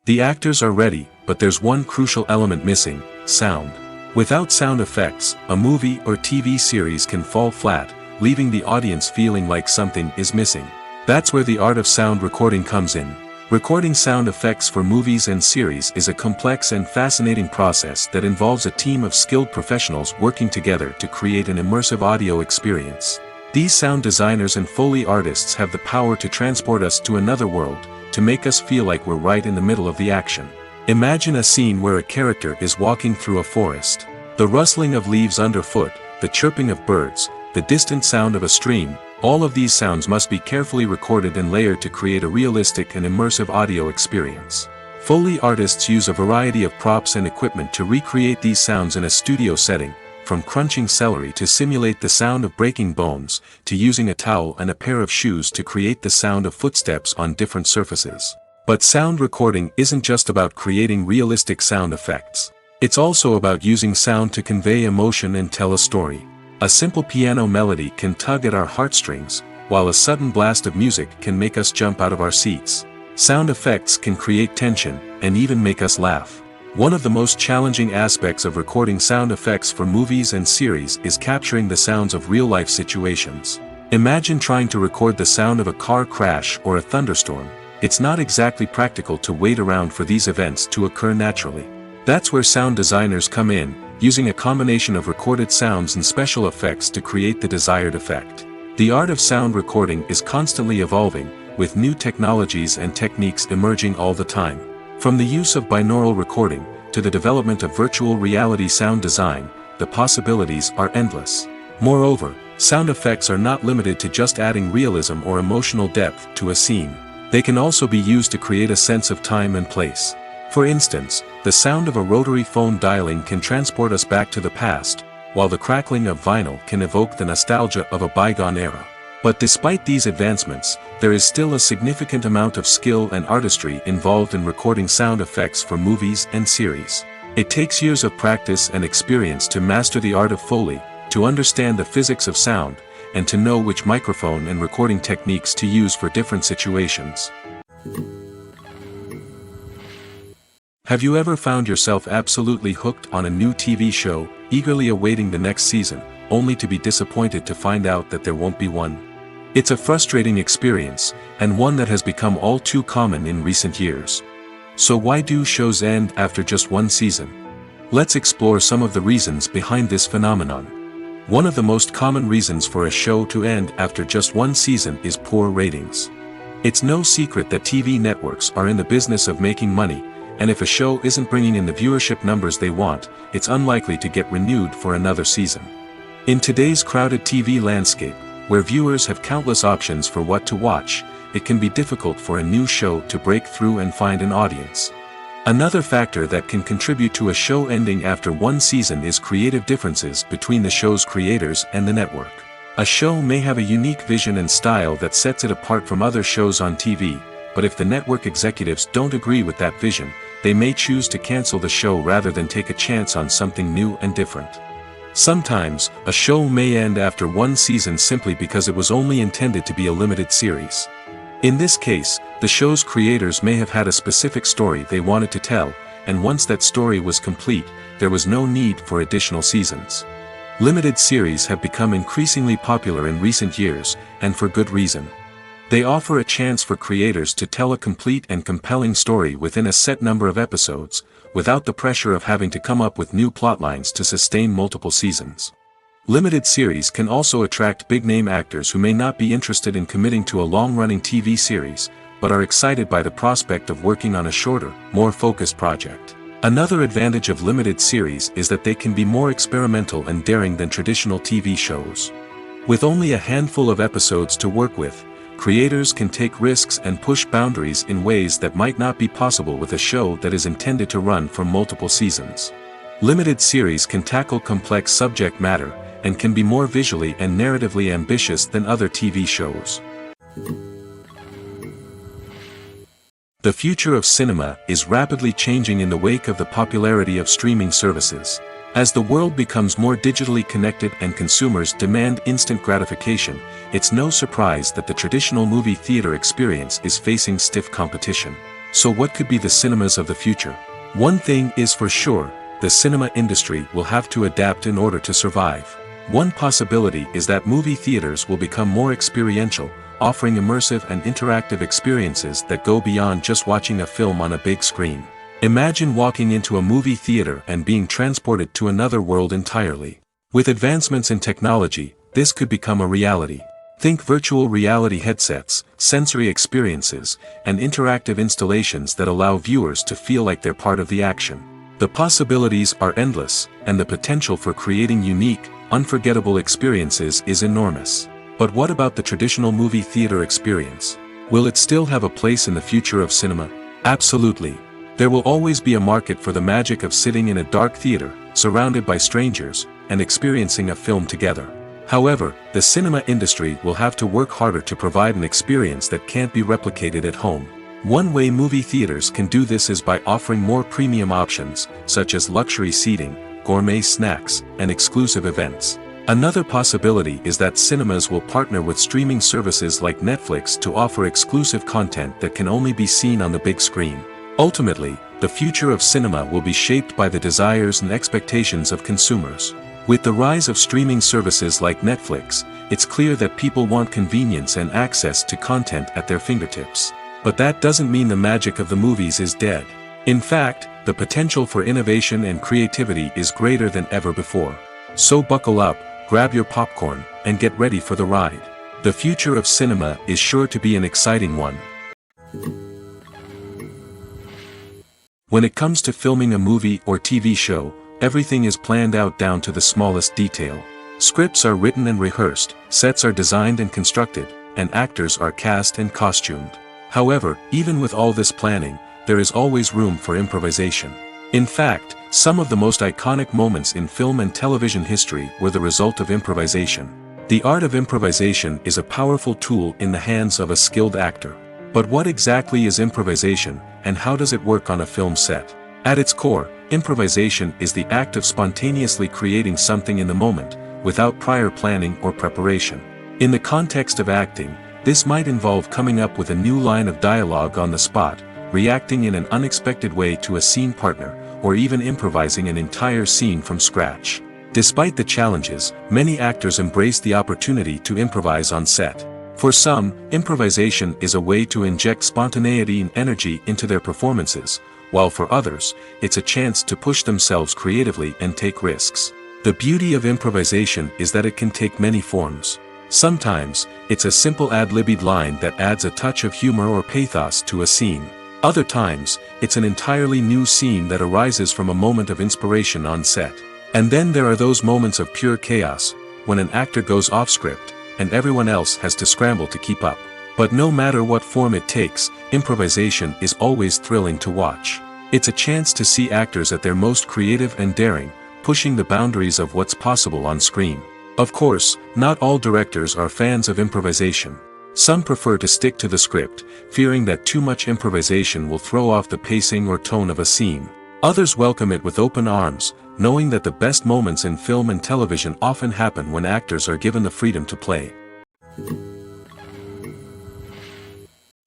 The actors are ready, but there's one crucial element missing: sound. Without sound effects, a movie or TV series can fall flat, leaving the audience feeling like something is missing. That's where the art of sound recording comes in. Recording sound effects for movies and series is a complex and fascinating process that involves a team of skilled professionals working together to create an immersive audio experience. These sound designers and Foley artists have the power to transport us to another world, to make us feel like we're right in the middle of the action. Imagine a scene where a character is walking through a forest. The rustling of leaves underfoot, the chirping of birds, the distant sound of a stream, all of these sounds must be carefully recorded and layered to create a realistic and immersive audio experience. Foley artists use a variety of props and equipment to recreate these sounds in a studio setting, from crunching celery to simulate the sound of breaking bones, to using a towel and a pair of shoes to create the sound of footsteps on different surfaces. But sound recording isn't just about creating realistic sound effects. It's also about using sound to convey emotion and tell a story. A simple piano melody can tug at our heartstrings, while a sudden blast of music can make us jump out of our seats. Sound effects can create tension, and even make us laugh. One of the most challenging aspects of recording sound effects for movies and series is capturing the sounds of real-life situations. Imagine trying to record the sound of a car crash or a thunderstorm. It's not exactly practical to wait around for these events to occur naturally. That's where sound designers come in, using a combination of recorded sounds and special effects to create the desired effect. The art of sound recording is constantly evolving, with new technologies and techniques emerging all the time. From the use of binaural recording, to the development of virtual reality sound design, the possibilities are endless. Moreover, sound effects are not limited to just adding realism or emotional depth to a scene. They can also be used to create a sense of time and place. For instance, the sound of a rotary phone dialing can transport us back to the past, while the crackling of vinyl can evoke the nostalgia of a bygone era. But despite these advancements, there is still a significant amount of skill and artistry involved in recording sound effects for movies and series. It takes years of practice and experience to master the art of Foley, to understand the physics of sound, and to know which microphone and recording techniques to use for different situations. Have you ever found yourself absolutely hooked on a new TV show, eagerly awaiting the next season, only to be disappointed to find out that there won't be one? It's a frustrating experience, and one that has become all too common in recent years. So why do shows end after just one season? Let's explore some of the reasons behind this phenomenon. One of the most common reasons for a show to end after just one season is poor ratings. It's no secret that TV networks are in the business of making money, and if a show isn't bringing in the viewership numbers they want, it's unlikely to get renewed for another season. In today's crowded TV landscape, where viewers have countless options for what to watch, it can be difficult for a new show to break through and find an audience. Another factor that can contribute to a show ending after one season is creative differences between the show's creators and the network. A show may have a unique vision and style that sets it apart from other shows on TV, but if the network executives don't agree with that vision, they may choose to cancel the show rather than take a chance on something new and different. Sometimes, a show may end after one season simply because it was only intended to be a limited series. In this case, the show's creators may have had a specific story they wanted to tell, and once that story was complete, there was no need for additional seasons. Limited series have become increasingly popular in recent years, and for good reason. They offer a chance for creators to tell a complete and compelling story within a set number of episodes, without the pressure of having to come up with new plotlines to sustain multiple seasons. Limited series can also attract big-name actors who may not be interested in committing to a long-running TV series, but are excited by the prospect of working on a shorter, more focused project. Another advantage of limited series is that they can be more experimental and daring than traditional TV shows. With only a handful of episodes to work with, creators can take risks and push boundaries in ways that might not be possible with a show that is intended to run for multiple seasons. Limited series can tackle complex subject matter, and can be more visually and narratively ambitious than other TV shows. The future of cinema is rapidly changing in the wake of the popularity of streaming services. As the world becomes more digitally connected and consumers demand instant gratification, it's no surprise that the traditional movie theater experience is facing stiff competition. So what could be the cinemas of the future? One thing is for sure, the cinema industry will have to adapt in order to survive. One possibility is that movie theaters will become more experiential, offering immersive and interactive experiences that go beyond just watching a film on a big screen. Imagine walking into a movie theater and being transported to another world entirely. With advancements in technology, this could become a reality. Think virtual reality headsets, sensory experiences, and interactive installations that allow viewers to feel like they're part of the action. The possibilities are endless, and the potential for creating unique, unforgettable experiences is enormous. But what about the traditional movie theater experience? Will it still have a place in the future of cinema? Absolutely. There will always be a market for the magic of sitting in a dark theater, surrounded by strangers, and experiencing a film together. However, the cinema industry will have to work harder to provide an experience that can't be replicated at home. One way movie theaters can do this is by offering more premium options, such as luxury seating, gourmet snacks, and exclusive events. Another possibility is that cinemas will partner with streaming services like Netflix to offer exclusive content that can only be seen on the big screen. Ultimately, the future of cinema will be shaped by the desires and expectations of consumers. With the rise of streaming services like Netflix, it's clear that people want convenience and access to content at their fingertips. But that doesn't mean the magic of the movies is dead. In fact, the potential for innovation and creativity is greater than ever before. So buckle up, grab your popcorn, and get ready for the ride. The future of cinema is sure to be an exciting one. When it comes to filming a movie or TV show, everything is planned out down to the smallest detail. Scripts are written and rehearsed, sets are designed and constructed, and actors are cast and costumed. However, even with all this planning, there is always room for improvisation. In fact, some of the most iconic moments in film and television history were the result of improvisation. The art of improvisation is a powerful tool in the hands of a skilled actor. But what exactly is improvisation, and how does it work on a film set? At its core, improvisation is the act of spontaneously creating something in the moment, without prior planning or preparation. In the context of acting, this might involve coming up with a new line of dialogue on the spot, reacting in an unexpected way to a scene partner, or even improvising an entire scene from scratch. Despite the challenges, many actors embrace the opportunity to improvise on set. For some, improvisation is a way to inject spontaneity and energy into their performances, while for others, it's a chance to push themselves creatively and take risks. The beauty of improvisation is that it can take many forms. Sometimes, it's a simple ad-libbed line that adds a touch of humor or pathos to a scene. Other times, it's an entirely new scene that arises from a moment of inspiration on set. And then there are those moments of pure chaos, when an actor goes off script, and everyone else has to scramble to keep up. But no matter what form it takes, improvisation is always thrilling to watch. It's a chance to see actors at their most creative and daring, pushing the boundaries of what's possible on screen. Of course, not all directors are fans of improvisation. Some prefer to stick to the script, fearing that too much improvisation will throw off the pacing or tone of a scene. Others welcome it with open arms, knowing that the best moments in film and television often happen when actors are given the freedom to play.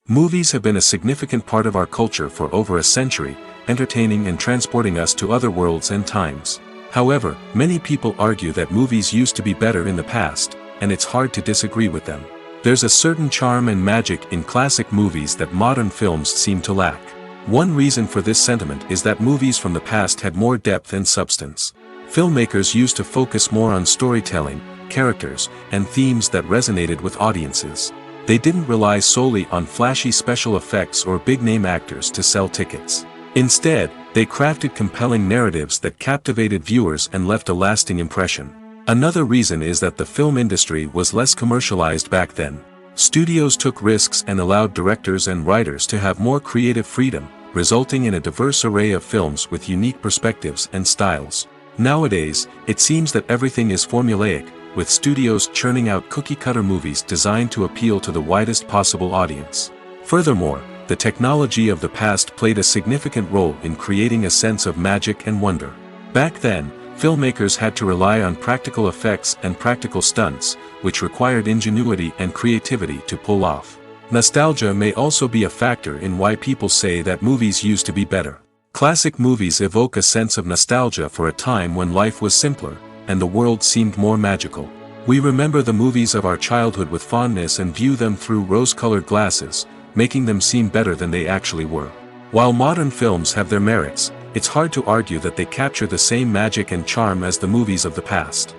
Movies have been a significant part of our culture for over a century, entertaining and transporting us to other worlds and times. However, many people argue that movies used to be better in the past, and it's hard to disagree with them. There's a certain charm and magic in classic movies that modern films seem to lack. One reason for this sentiment is that movies from the past had more depth and substance. Filmmakers used to focus more on storytelling, characters, and themes that resonated with audiences. They didn't rely solely on flashy special effects or big-name actors to sell tickets. Instead, they crafted compelling narratives that captivated viewers and left a lasting impression. Another reason is that the film industry was less commercialized back then. Studios took risks and allowed directors and writers to have more creative freedom, resulting in a diverse array of films with unique perspectives and styles. Nowadays, it seems that everything is formulaic, with studios churning out cookie-cutter movies designed to appeal to the widest possible audience. Furthermore, the technology of the past played a significant role in creating a sense of magic and wonder. Back then, filmmakers had to rely on practical effects and practical stunts, which required ingenuity and creativity to pull off. Nostalgia may also be a factor in why people say that movies used to be better. Classic movies evoke a sense of nostalgia for a time when life was simpler, and the world seemed more magical. We remember the movies of our childhood with fondness and view them through rose-colored glasses, making them seem better than they actually were. While modern films have their merits, it's hard to argue that they capture the same magic and charm as the movies of the past.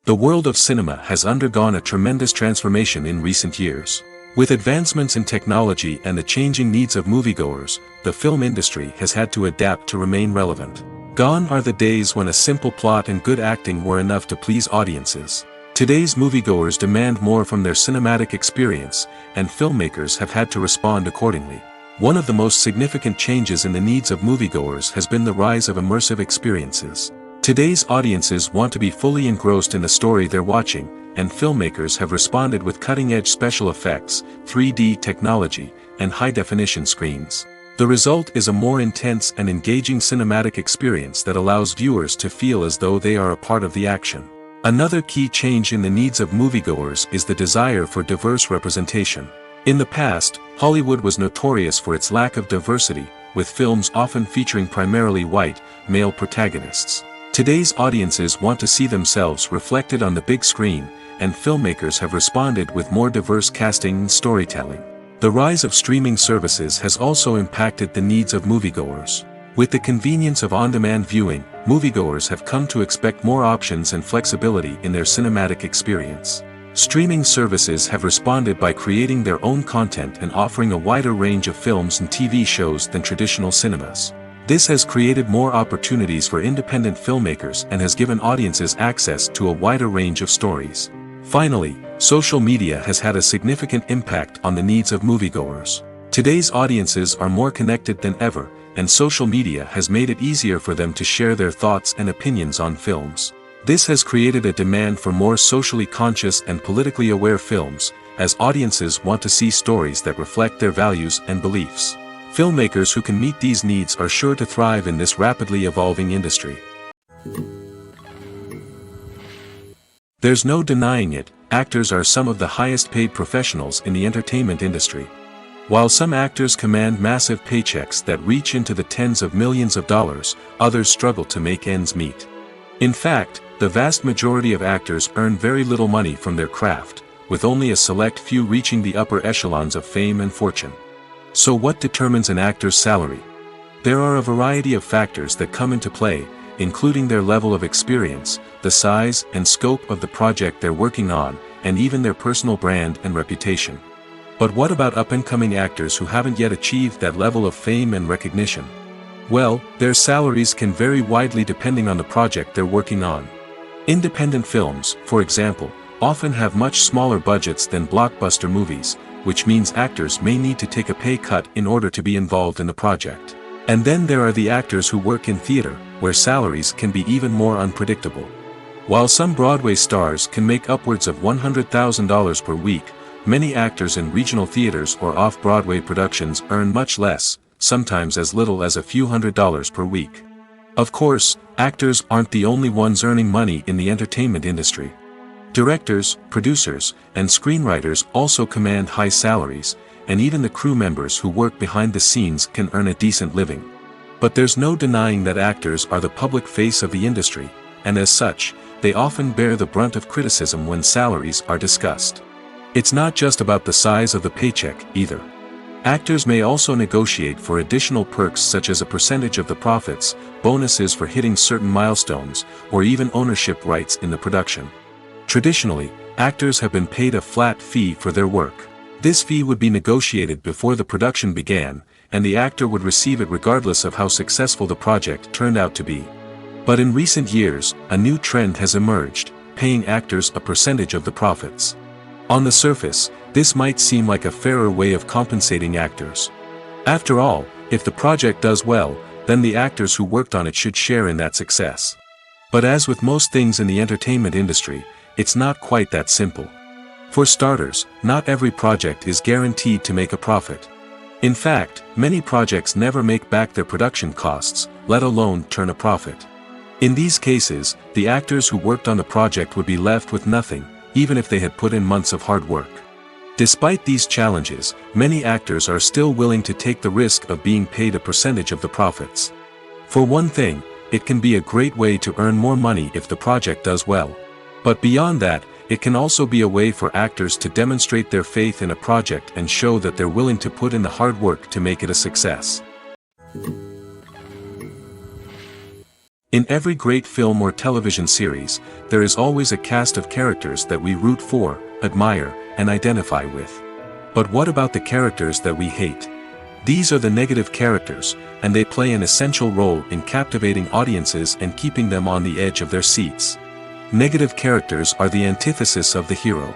The world of cinema has undergone a tremendous transformation in recent years. With advancements in technology and the changing needs of moviegoers, the film industry has had to adapt to remain relevant. Gone are the days when a simple plot and good acting were enough to please audiences. Today's moviegoers demand more from their cinematic experience, and filmmakers have had to respond accordingly. One of the most significant changes in the needs of moviegoers has been the rise of immersive experiences. Today's audiences want to be fully engrossed in the story they're watching, and filmmakers have responded with cutting-edge special effects, 3D technology, and high-definition screens. The result is a more intense and engaging cinematic experience that allows viewers to feel as though they are a part of the action. Another key change in the needs of moviegoers is the desire for diverse representation. In the past, Hollywood was notorious for its lack of diversity, with films often featuring primarily white, male protagonists. Today's audiences want to see themselves reflected on the big screen, and filmmakers have responded with more diverse casting and storytelling. The rise of streaming services has also impacted the needs of moviegoers. With the convenience of on-demand viewing, moviegoers have come to expect more options and flexibility in their cinematic experience. Streaming services have responded by creating their own content and offering a wider range of films and TV shows than traditional cinemas. This has created more opportunities for independent filmmakers and has given audiences access to a wider range of stories. Finally, Social media has had a significant impact on the needs of moviegoers. Today's audiences are more connected than ever, and social media has made it easier for them to share their thoughts and opinions on films. This has created a demand for more socially conscious and politically aware films, as audiences want to see stories that reflect their values and beliefs. Filmmakers who can meet these needs are sure to thrive in this rapidly evolving industry. There's no denying it, actors are some of the highest paid professionals in the entertainment industry. While some actors command massive paychecks that reach into the tens of millions of dollars, others struggle to make ends meet. In fact, the vast majority of actors earn very little money from their craft, with only a select few reaching the upper echelons of fame and fortune. So what determines an actor's salary? There are a variety of factors that come into play, including their level of experience, the size and scope of the project they're working on, and even their personal brand and reputation. But what about up-and-coming actors who haven't yet achieved that level of fame and recognition? Well, their salaries can vary widely depending on the project they're working on. Independent films, for example, often have much smaller budgets than blockbuster movies, which means actors may need to take a pay cut in order to be involved in the project. And then there are the actors who work in theater, where salaries can be even more unpredictable. While some Broadway stars can make upwards of $100,000 per week, many actors in regional theaters or off-Broadway productions earn much less, sometimes as little as a few $100s per week. Of course, actors aren't the only ones earning money in the entertainment industry. Directors, producers, and screenwriters also command high salaries, and even the crew members who work behind the scenes can earn a decent living. But there's no denying that actors are the public face of the industry, and as such, they often bear the brunt of criticism when salaries are discussed. It's not just about the size of the paycheck, either. Actors may also negotiate for additional perks such as a percentage of the profits, bonuses for hitting certain milestones, or even ownership rights in the production. Traditionally, actors have been paid a flat fee for their work. This fee would be negotiated before the production began, and the actor would receive it regardless of how successful the project turned out to be. But in recent years, a new trend has emerged, paying actors a percentage of the profits. On the surface, this might seem like a fairer way of compensating actors. After all, if the project does well, then the actors who worked on it should share in that success. But as with most things in the entertainment industry, it's not quite that simple. For starters, not every project is guaranteed to make a profit. In fact, many projects never make back their production costs, let alone turn a profit. In these cases, the actors who worked on the project would be left with nothing, even if they had put in months of hard work. Despite these challenges, many actors are still willing to take the risk of being paid a percentage of the profits. For one thing, it can be a great way to earn more money if the project does well. But beyond that, it can also be a way for actors to demonstrate their faith in a project and show that they're willing to put in the hard work to make it a success. In every great film or television series, there is always a cast of characters that we root for, admire, and identify with. But what about the characters that we hate? These are the negative characters, and they play an essential role in captivating audiences and keeping them on the edge of their seats. Negative characters are the antithesis of the hero.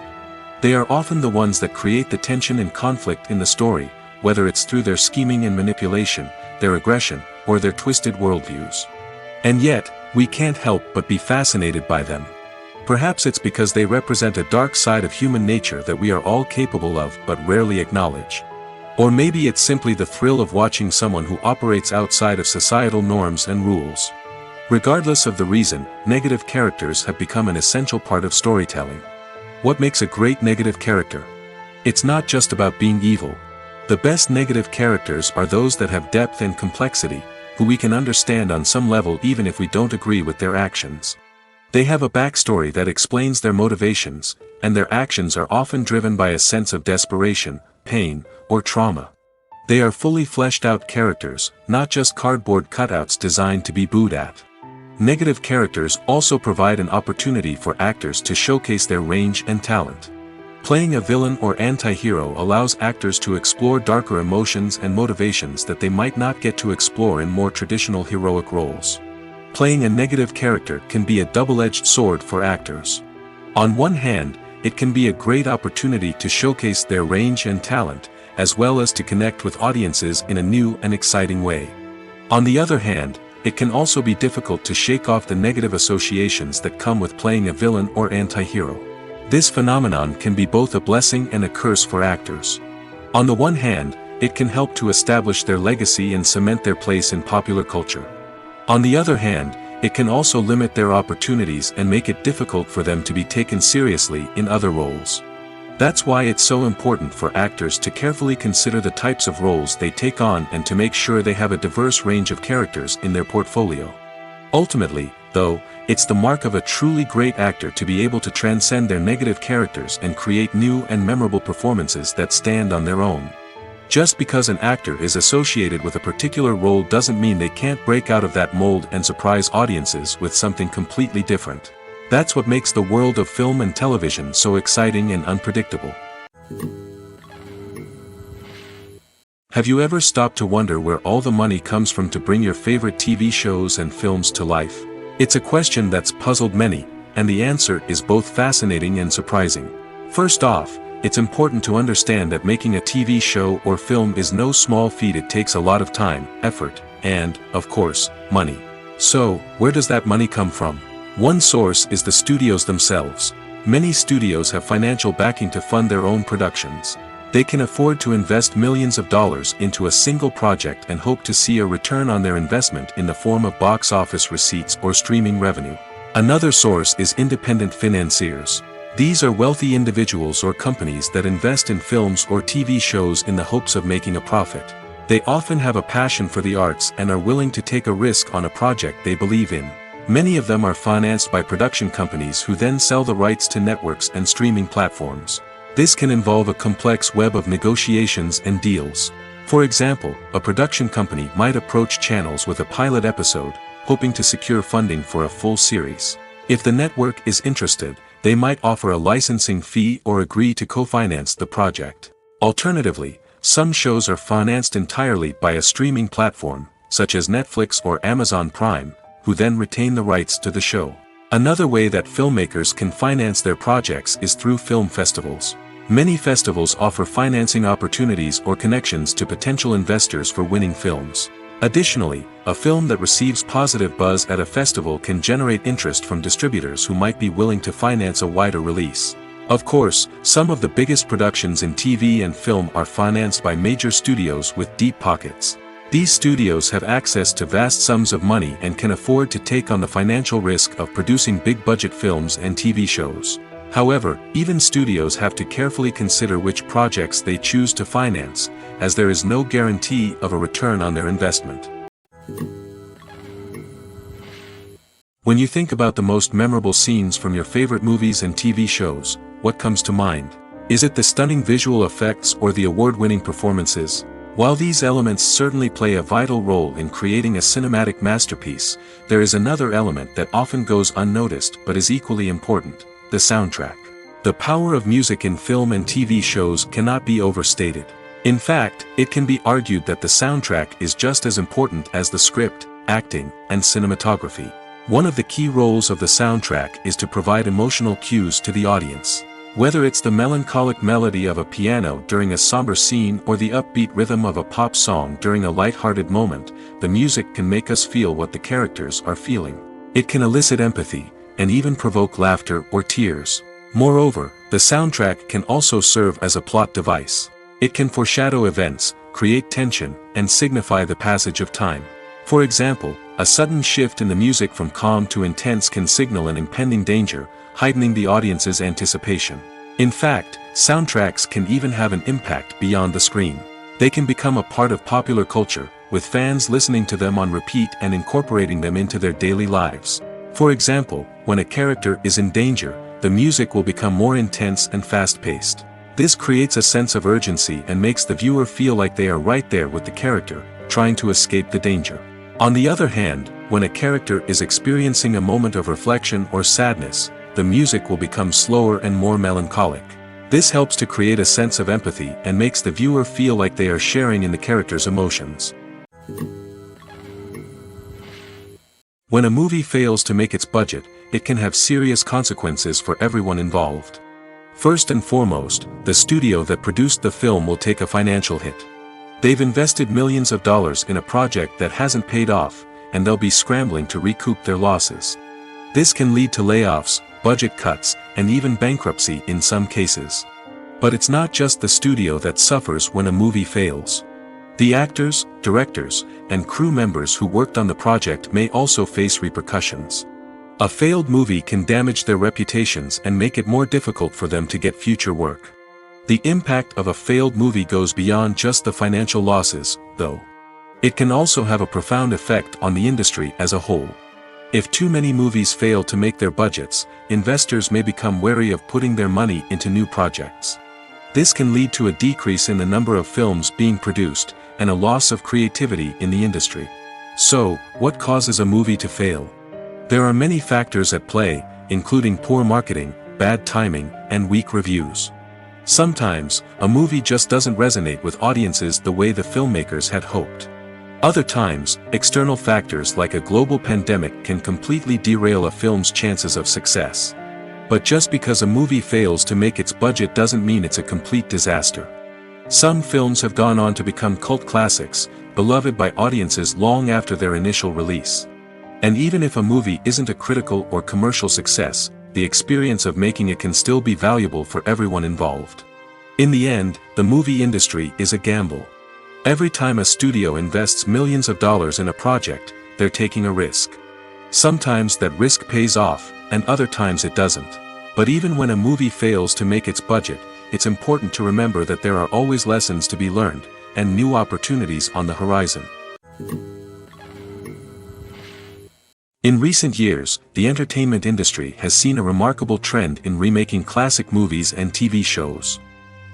They are often the ones that create the tension and conflict in the story, whether it's through their scheming and manipulation, their aggression, or their twisted worldviews. And yet, we can't help but be fascinated by them. Perhaps it's because they represent a dark side of human nature that we are all capable of but rarely acknowledge. Or maybe it's simply the thrill of watching someone who operates outside of societal norms and rules. Regardless of the reason, negative characters have become an essential part of storytelling. What makes a great negative character? It's not just about being evil. The best negative characters are those that have depth and complexity, who we can understand on some level even if we don't agree with their actions. They have a backstory that explains their motivations, and their actions are often driven by a sense of desperation, pain, or trauma. They are fully fleshed out characters, not just cardboard cutouts designed to be booed at. Negative characters also provide an opportunity for actors to showcase their range and talent. Playing a villain or anti-hero allows actors to explore darker emotions and motivations that they might not get to explore in more traditional heroic roles. Playing a negative character can be a double-edged sword for actors. On one hand, it can be a great opportunity to showcase their range and talent, as well as to connect with audiences in a new and exciting way. On the other hand, it can also be difficult to shake off the negative associations that come with playing a villain or anti-hero. This phenomenon can be both a blessing and a curse for actors. On the one hand, it can help to establish their legacy and cement their place in popular culture. On the other hand, it can also limit their opportunities and make it difficult for them to be taken seriously in other roles. That's why it's so important for actors to carefully consider the types of roles they take on and to make sure they have a diverse range of characters in their portfolio. Ultimately, though, it's the mark of a truly great actor to be able to transcend their negative characters and create new and memorable performances that stand on their own. Just because an actor is associated with a particular role doesn't mean they can't break out of that mold and surprise audiences with something completely different. That's what makes the world of film and television so exciting and unpredictable. Have you ever stopped to wonder where all the money comes from to bring your favorite TV shows and films to life? It's a question that's puzzled many, and the answer is both fascinating and surprising. First off, it's important to understand that making a TV show or film is no small feat. It takes a lot of time, effort, and, of course, money. So, where does that money come from? One source is the studios themselves. Many studios have financial backing to fund their own productions. They can afford to invest millions of dollars into a single project and hope to see a return on their investment in the form of box office receipts or streaming revenue. Another source is independent financiers. These are wealthy individuals or companies that invest in films or TV shows in the hopes of making a profit. They often have a passion for the arts and are willing to take a risk on a project they believe in. Many of them are financed by production companies who then sell the rights to networks and streaming platforms. This can involve a complex web of negotiations and deals. For example, a production company might approach channels with a pilot episode, hoping to secure funding for a full series. If the network is interested, they might offer a licensing fee or agree to co-finance the project. Alternatively, some shows are financed entirely by a streaming platform, such as Netflix or Amazon Prime, who then retain the rights to the show. Another way that filmmakers can finance their projects is through film festivals. Many festivals offer financing opportunities or connections to potential investors for winning films. Additionally, a film that receives positive buzz at a festival can generate interest from distributors who might be willing to finance a wider release. Of course, some of the biggest productions in TV and film are financed by major studios with deep pockets. These studios have access to vast sums of money and can afford to take on the financial risk of producing big-budget films and TV shows. However, even studios have to carefully consider which projects they choose to finance, as there is no guarantee of a return on their investment. When you think about the most memorable scenes from your favorite movies and TV shows, what comes to mind? Is it the stunning visual effects or the award-winning performances? While these elements certainly play a vital role in creating a cinematic masterpiece, there is another element that often goes unnoticed but is equally important: the soundtrack. The power of music in film and TV shows cannot be overstated. In fact, it can be argued that the soundtrack is just as important as the script, acting, and cinematography. One of the key roles of the soundtrack is to provide emotional cues to the audience. Whether it's the melancholic melody of a piano during a somber scene or the upbeat rhythm of a pop song during a light-hearted moment, the music can make us feel what the characters are feeling. It can elicit empathy, and even provoke laughter or tears. Moreover, the soundtrack can also serve as a plot device. It can foreshadow events, create tension, and signify the passage of time. For example, a sudden shift in the music from calm to intense can signal an impending danger, heightening the audience's anticipation. In fact, soundtracks can even have an impact beyond the screen. They can become a part of popular culture, with fans listening to them on repeat and incorporating them into their daily lives. For example, when a character is in danger, the music will become more intense and fast-paced. This creates a sense of urgency and makes the viewer feel like they are right there with the character, trying to escape the danger. On the other hand, when a character is experiencing a moment of reflection or sadness, the music will become slower and more melancholic. This helps to create a sense of empathy and makes the viewer feel like they are sharing in the character's emotions. When a movie fails to make its budget, it can have serious consequences for everyone involved. First and foremost, the studio that produced the film will take a financial hit. They've invested millions of dollars in a project that hasn't paid off, and they'll be scrambling to recoup their losses. This can lead to layoffs, budget cuts, and even bankruptcy in some cases. But it's not just the studio that suffers when a movie fails. The actors, directors, and crew members who worked on the project may also face repercussions. A failed movie can damage their reputations and make it more difficult for them to get future work. The impact of a failed movie goes beyond just the financial losses, though. It can also have a profound effect on the industry as a whole. If too many movies fail to make their budgets, investors may become wary of putting their money into new projects. This can lead to a decrease in the number of films being produced, and a loss of creativity in the industry. So, what causes a movie to fail? There are many factors at play, including poor marketing, bad timing, and weak reviews. Sometimes, a movie just doesn't resonate with audiences the way the filmmakers had hoped. Other times, external factors like a global pandemic can completely derail a film's chances of success. But just because a movie fails to make its budget doesn't mean it's a complete disaster. Some films have gone on to become cult classics, beloved by audiences long after their initial release. And even if a movie isn't a critical or commercial success, the experience of making it can still be valuable for everyone involved. In the end, the movie industry is a gamble. Every time a studio invests millions of dollars in a project, they're taking a risk. Sometimes that risk pays off, and other times it doesn't. But even when a movie fails to make its budget, it's important to remember that there are always lessons to be learned, and new opportunities on the horizon. In recent years, the entertainment industry has seen a remarkable trend in remaking classic movies and TV shows.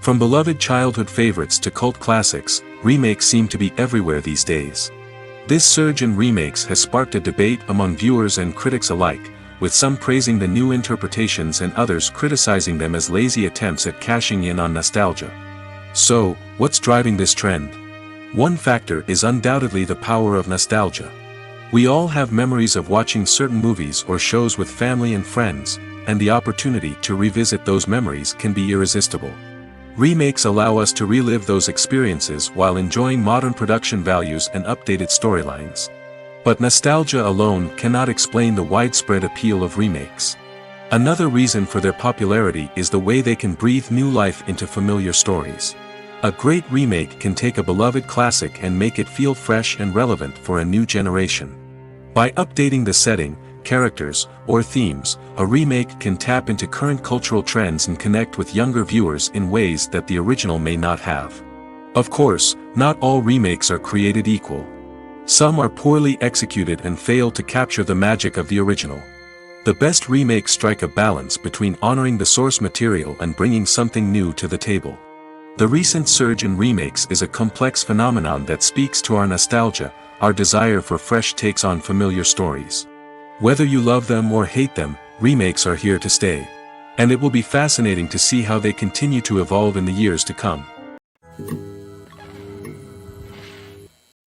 From beloved childhood favorites to cult classics, remakes seem to be everywhere these days. This surge in remakes has sparked a debate among viewers and critics alike, with some praising the new interpretations and others criticizing them as lazy attempts at cashing in on nostalgia. So, what's driving this trend? One factor is undoubtedly the power of nostalgia. We all have memories of watching certain movies or shows with family and friends, and the opportunity to revisit those memories can be irresistible. Remakes allow us to relive those experiences while enjoying modern production values and updated storylines. But nostalgia alone cannot explain the widespread appeal of remakes. Another reason for their popularity is the way they can breathe new life into familiar stories. A great remake can take a beloved classic and make it feel fresh and relevant for a new generation. By updating the setting, characters, or themes, a remake can tap into current cultural trends and connect with younger viewers in ways that the original may not have. Of course, not all remakes are created equal. Some are poorly executed and fail to capture the magic of the original. The best remakes strike a balance between honoring the source material and bringing something new to the table. The recent surge in remakes is a complex phenomenon that speaks to our nostalgia, our desire for fresh takes on familiar stories. Whether you love them or hate them, remakes are here to stay. And it will be fascinating to see how they continue to evolve in the years to come.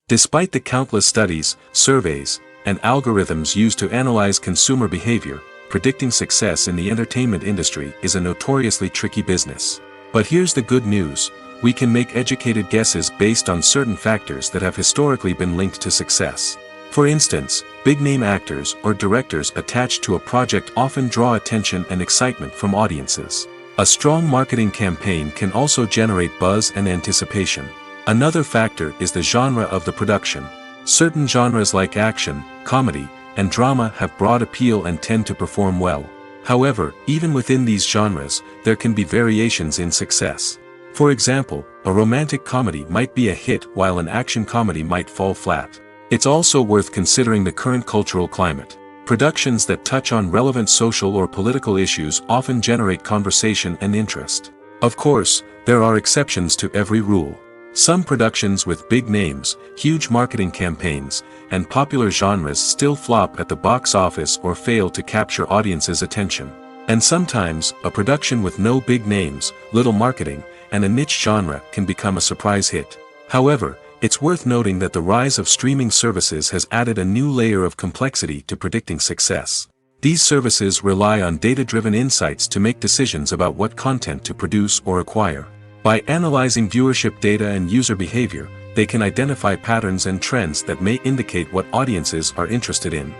Despite the countless studies, surveys, and algorithms used to analyze consumer behavior, predicting success in the entertainment industry is a notoriously tricky business. But here's the good news: we can make educated guesses based on certain factors that have historically been linked to success. For instance, big-name actors or directors attached to a project often draw attention and excitement from audiences. A strong marketing campaign can also generate buzz and anticipation. Another factor is the genre of the production. Certain genres like action, comedy, and drama have broad appeal and tend to perform well. However, even within these genres, there can be variations in success. For example, a romantic comedy might be a hit while an action comedy might fall flat. It's also worth considering the current cultural climate. Productions that touch on relevant social or political issues often generate conversation and interest. Of course, there are exceptions to every rule. Some productions with big names, huge marketing campaigns, and popular genres still flop at the box office or fail to capture audiences' attention. And sometimes, a production with no big names, little marketing, and a niche genre can become a surprise hit. However, it's worth noting that the rise of streaming services has added a new layer of complexity to predicting success. These services rely on data-driven insights to make decisions about what content to produce or acquire. By analyzing viewership data and user behavior, they can identify patterns and trends that may indicate what audiences are interested in.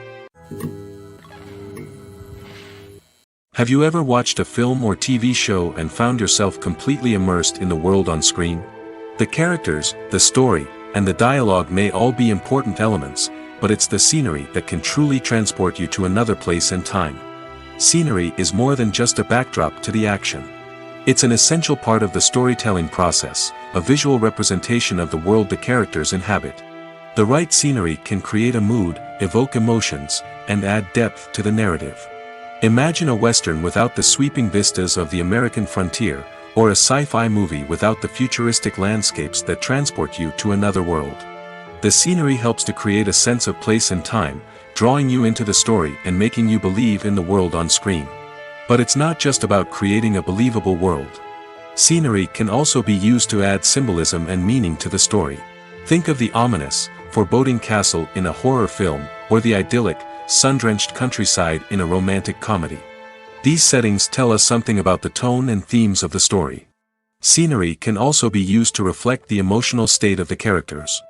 Have you ever watched a film or TV show and found yourself completely immersed in the world on screen? The characters, the story, and the dialogue may all be important elements, but it's the scenery that can truly transport you to another place and time. Scenery is more than just a backdrop to the action. It's an essential part of the storytelling process, a visual representation of the world the characters inhabit. The right scenery can create a mood, evoke emotions, and add depth to the narrative. Imagine a Western without the sweeping vistas of the American frontier, or a sci-fi movie without the futuristic landscapes that transport you to another world. The scenery helps to create a sense of place and time, drawing you into the story and making you believe in the world on screen. But it's not just about creating a believable world. Scenery can also be used to add symbolism and meaning to the story. Think of the ominous, foreboding castle in a horror film, or the idyllic, sun-drenched countryside in a romantic comedy. These settings tell us something about the tone and themes of the story. Scenery can also be used to reflect the emotional state of the characters.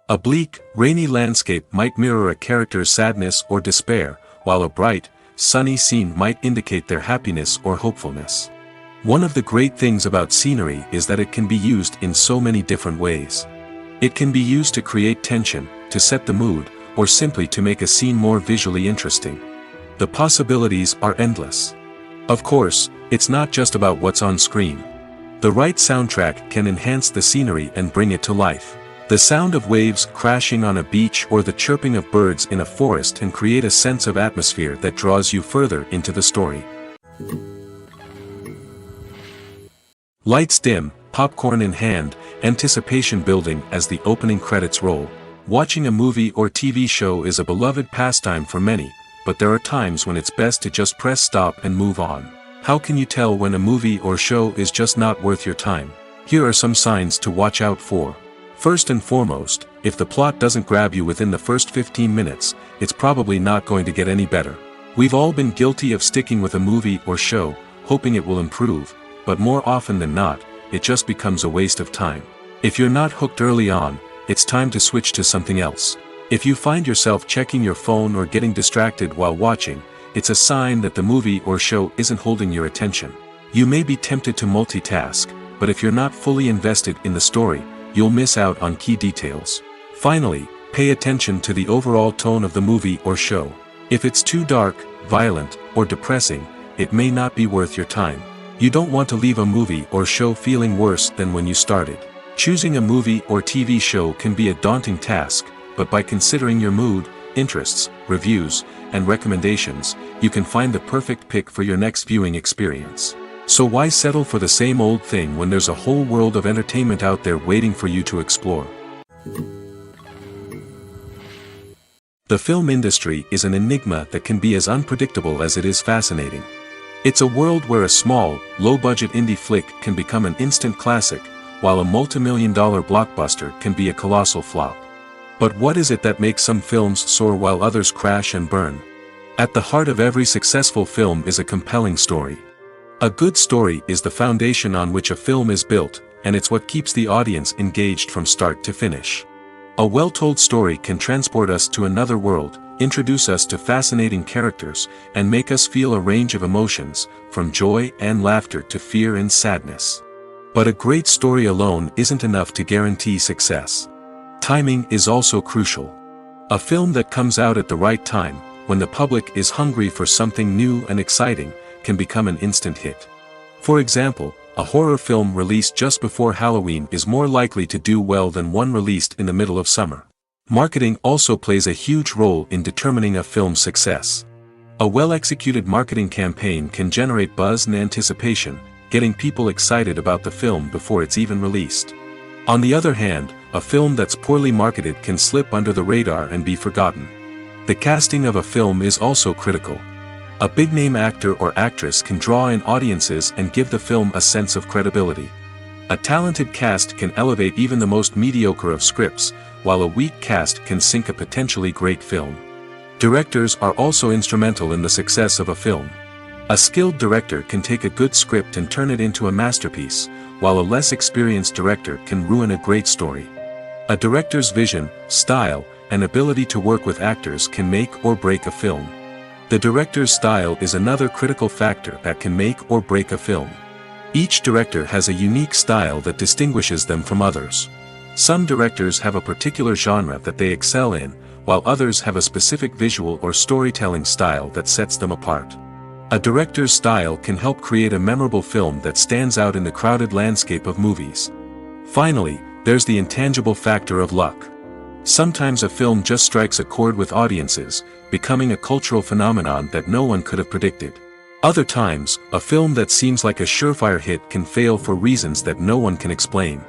A bleak, rainy landscape might mirror a character's sadness or despair, while a bright, sunny scene might indicate their happiness or hopefulness. One of the great things about scenery is that it can be used in so many different ways. It can be used to create tension, to set the mood, or simply to make a scene more visually interesting. The possibilities are endless. Of course, it's not just about what's on screen. The right soundtrack can enhance the scenery and bring it to life. The sound of waves crashing on a beach or the chirping of birds in a forest can create a sense of atmosphere that draws you further into the story. Lights dim, popcorn in hand, anticipation building as the opening credits roll. Watching a movie or TV show is a beloved pastime for many, but there are times when it's best to just press stop and move on. How can you tell when a movie or show is just not worth your time? Here are some signs to watch out for. First and foremost, if the plot doesn't grab you within the first 15 minutes, it's probably not going to get any better. We've all been guilty of sticking with a movie or show, hoping it will improve, but more often than not, it just becomes a waste of time. If you're not hooked early on, it's time to switch to something else. If you find yourself checking your phone or getting distracted while watching, it's a sign that the movie or show isn't holding your attention. You may be tempted to multitask, but if you're not fully invested in the story, you'll miss out on key details. Finally, pay attention to the overall tone of the movie or show. If it's too dark, violent, or depressing, it may not be worth your time. You don't want to leave a movie or show feeling worse than when you started. Choosing a movie or TV show can be a daunting task, but by considering your mood, interests, reviews, and recommendations, you can find the perfect pick for your next viewing experience. So why settle for the same old thing when there's a whole world of entertainment out there waiting for you to explore? The film industry is an enigma that can be as unpredictable as it is fascinating. It's a world where a small, low-budget indie flick can become an instant classic, while a multi-million-dollar blockbuster can be a colossal flop. But what is it that makes some films soar while others crash and burn? At the heart of every successful film is a compelling story. A good story is the foundation on which a film is built, and it's what keeps the audience engaged from start to finish. A well-told story can transport us to another world, introduce us to fascinating characters, and make us feel a range of emotions, from joy and laughter to fear and sadness. But a great story alone isn't enough to guarantee success. Timing is also crucial. A film that comes out at the right time, when the public is hungry for something new and exciting, can become an instant hit. For example, a horror film released just before Halloween is more likely to do well than one released in the middle of summer. Marketing also plays a huge role in determining a film's success. A well-executed marketing campaign can generate buzz and anticipation, getting people excited about the film before it's even released. On the other hand, a film that's poorly marketed can slip under the radar and be forgotten. The casting of a film is also critical. A big-name actor or actress can draw in audiences and give the film a sense of credibility. A talented cast can elevate even the most mediocre of scripts, while a weak cast can sink a potentially great film. Directors are also instrumental in the success of a film. A skilled director can take a good script and turn it into a masterpiece, while a less experienced director can ruin a great story. A director's vision, style, and ability to work with actors can make or break a film. The director's style is another critical factor that can make or break a film. Each director has a unique style that distinguishes them from others. Some directors have a particular genre that they excel in, while others have a specific visual or storytelling style that sets them apart. A director's style can help create a memorable film that stands out in the crowded landscape of movies. Finally, there's the intangible factor of luck. Sometimes a film just strikes a chord with audiences, becoming a cultural phenomenon that no one could have predicted. Other times, a film that seems like a surefire hit can fail for reasons that no one can explain.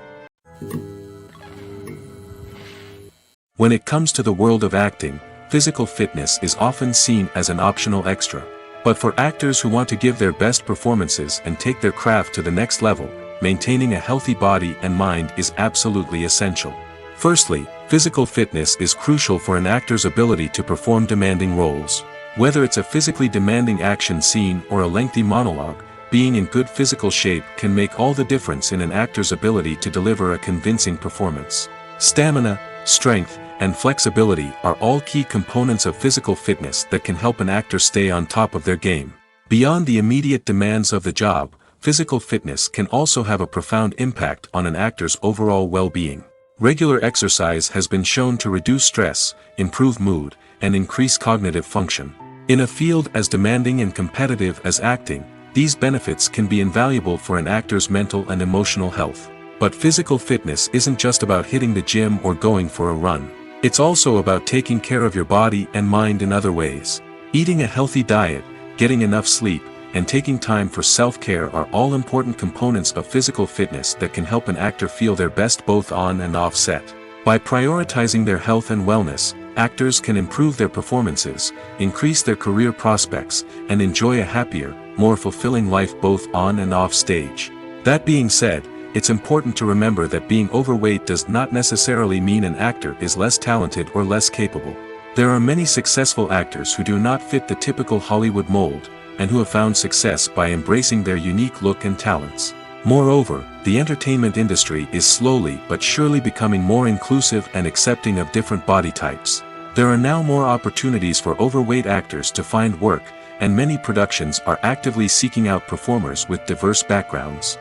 When it comes to the world of acting, physical fitness is often seen as an optional extra. But for actors who want to give their best performances and take their craft to the next level, maintaining a healthy body and mind is absolutely essential. Firstly, physical fitness is crucial for an actor's ability to perform demanding roles. Whether it's a physically demanding action scene or a lengthy monologue, being in good physical shape can make all the difference in an actor's ability to deliver a convincing performance. Stamina, strength, and flexibility are all key components of physical fitness that can help an actor stay on top of their game. Beyond the immediate demands of the job, physical fitness can also have a profound impact on an actor's overall well-being. Regular exercise has been shown to reduce stress, improve mood, and increase cognitive function. In a field as demanding and competitive as acting, these benefits can be invaluable for an actor's mental and emotional health. But physical fitness isn't just about hitting the gym or going for a run. It's also about taking care of your body and mind in other ways. Eating a healthy diet, getting enough sleep, and taking time for self-care are all important components of physical fitness that can help an actor feel their best both on and off set. By prioritizing their health and wellness, actors can improve their performances, increase their career prospects, and enjoy a happier, more fulfilling life both on and off stage. That being said, it's important to remember that being overweight does not necessarily mean an actor is less talented or less capable. There are many successful actors who do not fit the typical Hollywood mold, and who have found success by embracing their unique look and talents. Moreover, the entertainment industry is slowly but surely becoming more inclusive and accepting of different body types. There are now more opportunities for overweight actors to find work, and many productions are actively seeking out performers with diverse backgrounds.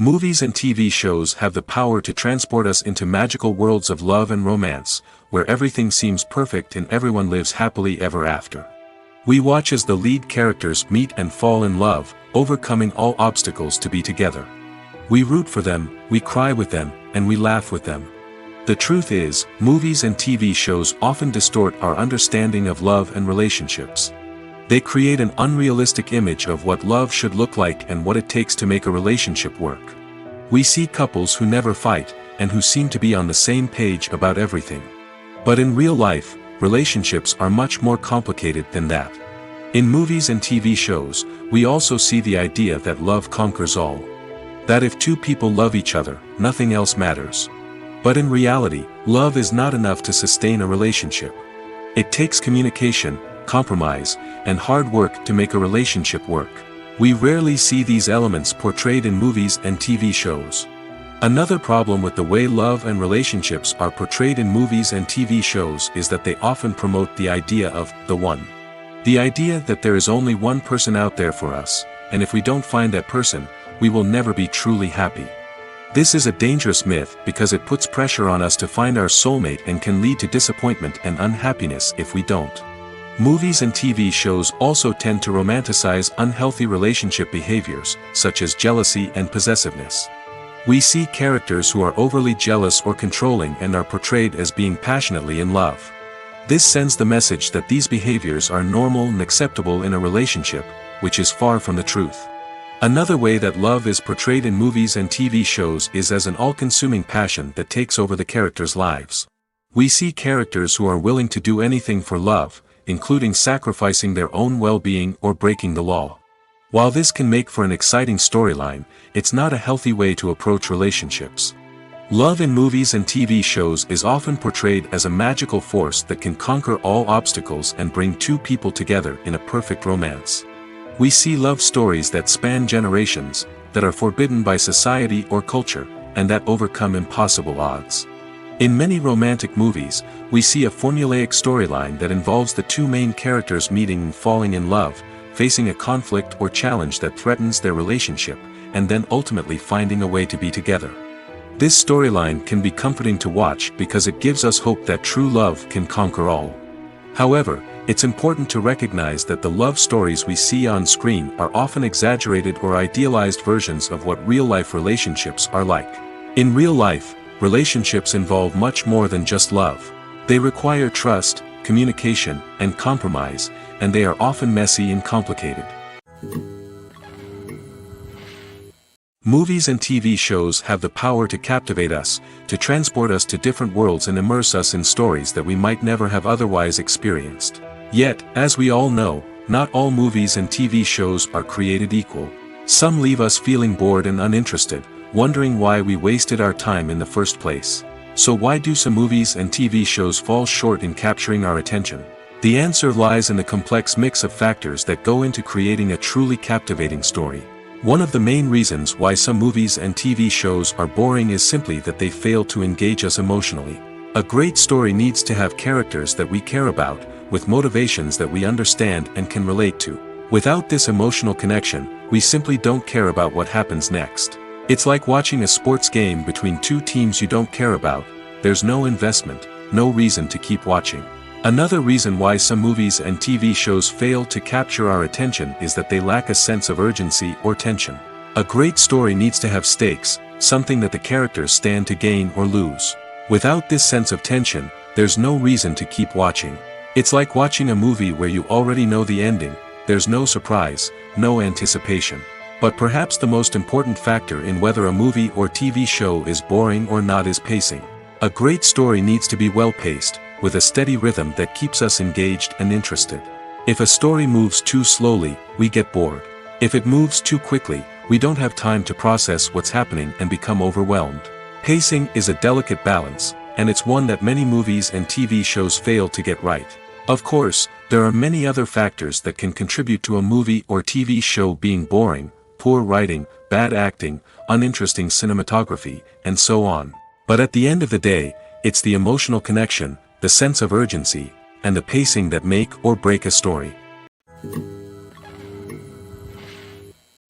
Movies and TV shows have the power to transport us into magical worlds of love and romance, where everything seems perfect and everyone lives happily ever after. We watch as the lead characters meet and fall in love, overcoming all obstacles to be together. We root for them, we cry with them, and we laugh with them. The truth is, movies and TV shows often distort our understanding of love and relationships. They create an unrealistic image of what love should look like and what it takes to make a relationship work. We see couples who never fight, and who seem to be on the same page about everything. But in real life, relationships are much more complicated than that. In movies and TV shows, we also see the idea that love conquers all. That if two people love each other, nothing else matters. But in reality, love is not enough to sustain a relationship. It takes communication, compromise, and hard work to make a relationship work. We rarely see these elements portrayed in movies and TV shows. Another problem with the way love and relationships are portrayed in movies and TV shows is that they often promote the idea of the one. The idea that there is only one person out there for us, and if we don't find that person, we will never be truly happy. This is a dangerous myth because it puts pressure on us to find our soulmate and can lead to disappointment and unhappiness if we don't. Movies and TV shows also tend to romanticize unhealthy relationship behaviors, such as jealousy and possessiveness. We see characters who are overly jealous or controlling and are portrayed as being passionately in love. This sends the message that these behaviors are normal and acceptable in a relationship, which is far from the truth. Another way that love is portrayed in movies and TV shows is as an all-consuming passion that takes over the characters' lives. We see characters who are willing to do anything for love, including sacrificing their own well-being or breaking the law. While this can make for an exciting storyline, it's not a healthy way to approach relationships. Love in movies and TV shows is often portrayed as a magical force that can conquer all obstacles and bring two people together in a perfect romance. We see love stories that span generations, that are forbidden by society or culture, and that overcome impossible odds. In many romantic movies, we see a formulaic storyline that involves the two main characters meeting and falling in love, facing a conflict or challenge that threatens their relationship, and then ultimately finding a way to be together. This storyline can be comforting to watch because it gives us hope that true love can conquer all. However, it's important to recognize that the love stories we see on screen are often exaggerated or idealized versions of what real-life relationships are like. In real life, relationships involve much more than just love. They require trust, communication, and compromise, and they are often messy and complicated. Movies and TV shows have the power to captivate us, to transport us to different worlds and immerse us in stories that we might never have otherwise experienced. Yet, as we all know, not all movies and TV shows are created equal. Some leave us feeling bored and uninterested, wondering why we wasted our time in the first place. So why do some movies and TV shows fall short in capturing our attention? The answer lies in the complex mix of factors that go into creating a truly captivating story. One of the main reasons why some movies and TV shows are boring is simply that they fail to engage us emotionally. A great story needs to have characters that we care about, with motivations that we understand and can relate to. Without this emotional connection, we simply don't care about what happens next. It's like watching a sports game between two teams you don't care about. There's no investment, no reason to keep watching. Another reason why some movies and TV shows fail to capture our attention is that they lack a sense of urgency or tension. A great story needs to have stakes, something that the characters stand to gain or lose. Without this sense of tension, there's no reason to keep watching. It's like watching a movie where you already know the ending. There's no surprise, no anticipation. But perhaps the most important factor in whether a movie or TV show is boring or not is pacing. A great story needs to be well-paced, with a steady rhythm that keeps us engaged and interested. If a story moves too slowly, we get bored. If it moves too quickly, we don't have time to process what's happening and become overwhelmed. Pacing is a delicate balance, and it's one that many movies and TV shows fail to get right. Of course, there are many other factors that can contribute to a movie or TV show being boring: poor writing, bad acting, uninteresting cinematography, and so on. But at the end of the day, it's the emotional connection, the sense of urgency, and the pacing that make or break a story.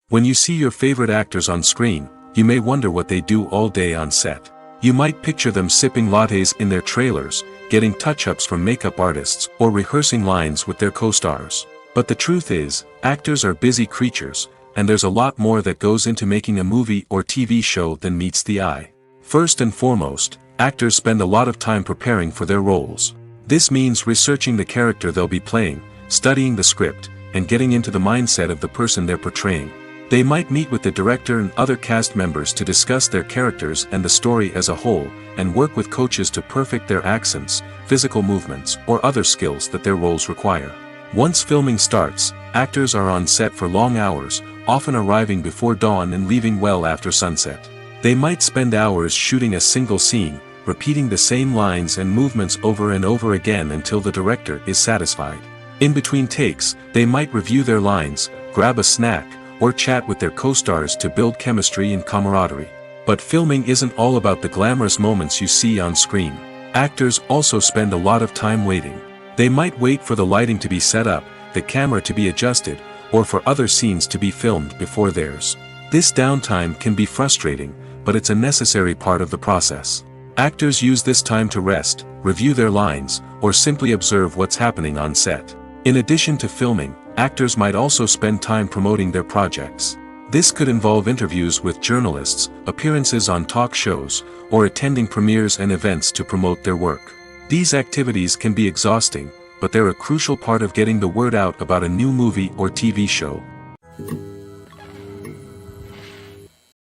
When you see your favorite actors on screen, you may wonder what they do all day on set. You might picture them sipping lattes in their trailers, getting touch-ups from makeup artists, or rehearsing lines with their co-stars. But the truth is, actors are busy creatures, and there's a lot more that goes into making a movie or TV show than meets the eye. First and foremost, actors spend a lot of time preparing for their roles. This means researching the character they'll be playing, studying the script, and getting into the mindset of the person they're portraying. They might meet with the director and other cast members to discuss their characters and the story as a whole, and work with coaches to perfect their accents, physical movements, or other skills that their roles require. Once filming starts, actors are on set for long hours, often arriving before dawn and leaving well after sunset. They might spend hours shooting a single scene, repeating the same lines and movements over and over again until the director is satisfied. In between takes, they might review their lines, grab a snack, or chat with their co-stars to build chemistry and camaraderie. But filming isn't all about the glamorous moments you see on screen. Actors also spend a lot of time waiting. They might wait for the lighting to be set up, the camera to be adjusted, or for other scenes to be filmed before theirs. This downtime can be frustrating, but it's a necessary part of the process. Actors use this time to rest, review their lines, or simply observe what's happening on set. In addition to filming, actors might also spend time promoting their projects. This could involve interviews with journalists, appearances on talk shows, or attending premieres and events to promote their work. These activities can be exhausting, but they're a crucial part of getting the word out about a new movie or TV show.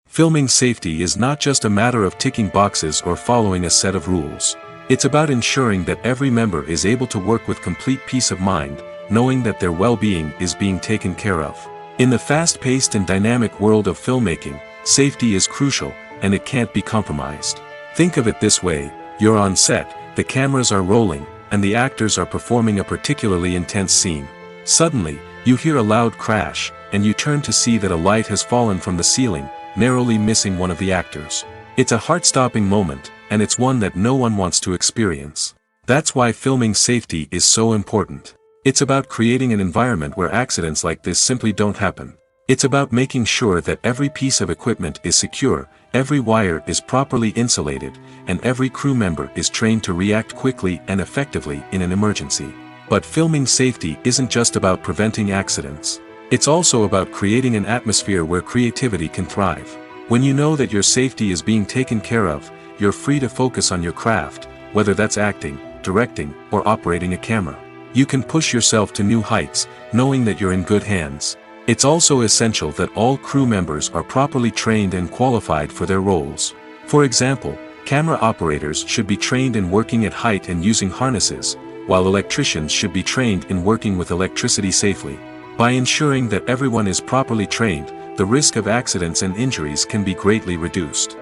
Filming safety is not just a matter of ticking boxes or following a set of rules. It's about ensuring that every member is able to work with complete peace of mind, knowing that their well-being is being taken care of. In the fast-paced and dynamic world of filmmaking, safety is crucial, and it can't be compromised. Think of it this way, you're on set, the cameras are rolling, and the actors are performing a particularly intense scene. Suddenly, you hear a loud crash, and you turn to see that a light has fallen from the ceiling, narrowly missing one of the actors. It's a heart-stopping moment, and it's one that no one wants to experience. That's why filming safety is so important. It's about creating an environment where accidents like this simply don't happen. It's about making sure that every piece of equipment is secure, every wire is properly insulated, and every crew member is trained to react quickly and effectively in an emergency. But filming safety isn't just about preventing accidents. It's also about creating an atmosphere where creativity can thrive. When you know that your safety is being taken care of, you're free to focus on your craft, whether that's acting, directing, or operating a camera. You can push yourself to new heights, knowing that you're in good hands. It's also essential that all crew members are properly trained and qualified for their roles. For example, camera operators should be trained in working at height and using harnesses, while electricians should be trained in working with electricity safely. By ensuring that everyone is properly trained, the risk of accidents and injuries can be greatly reduced.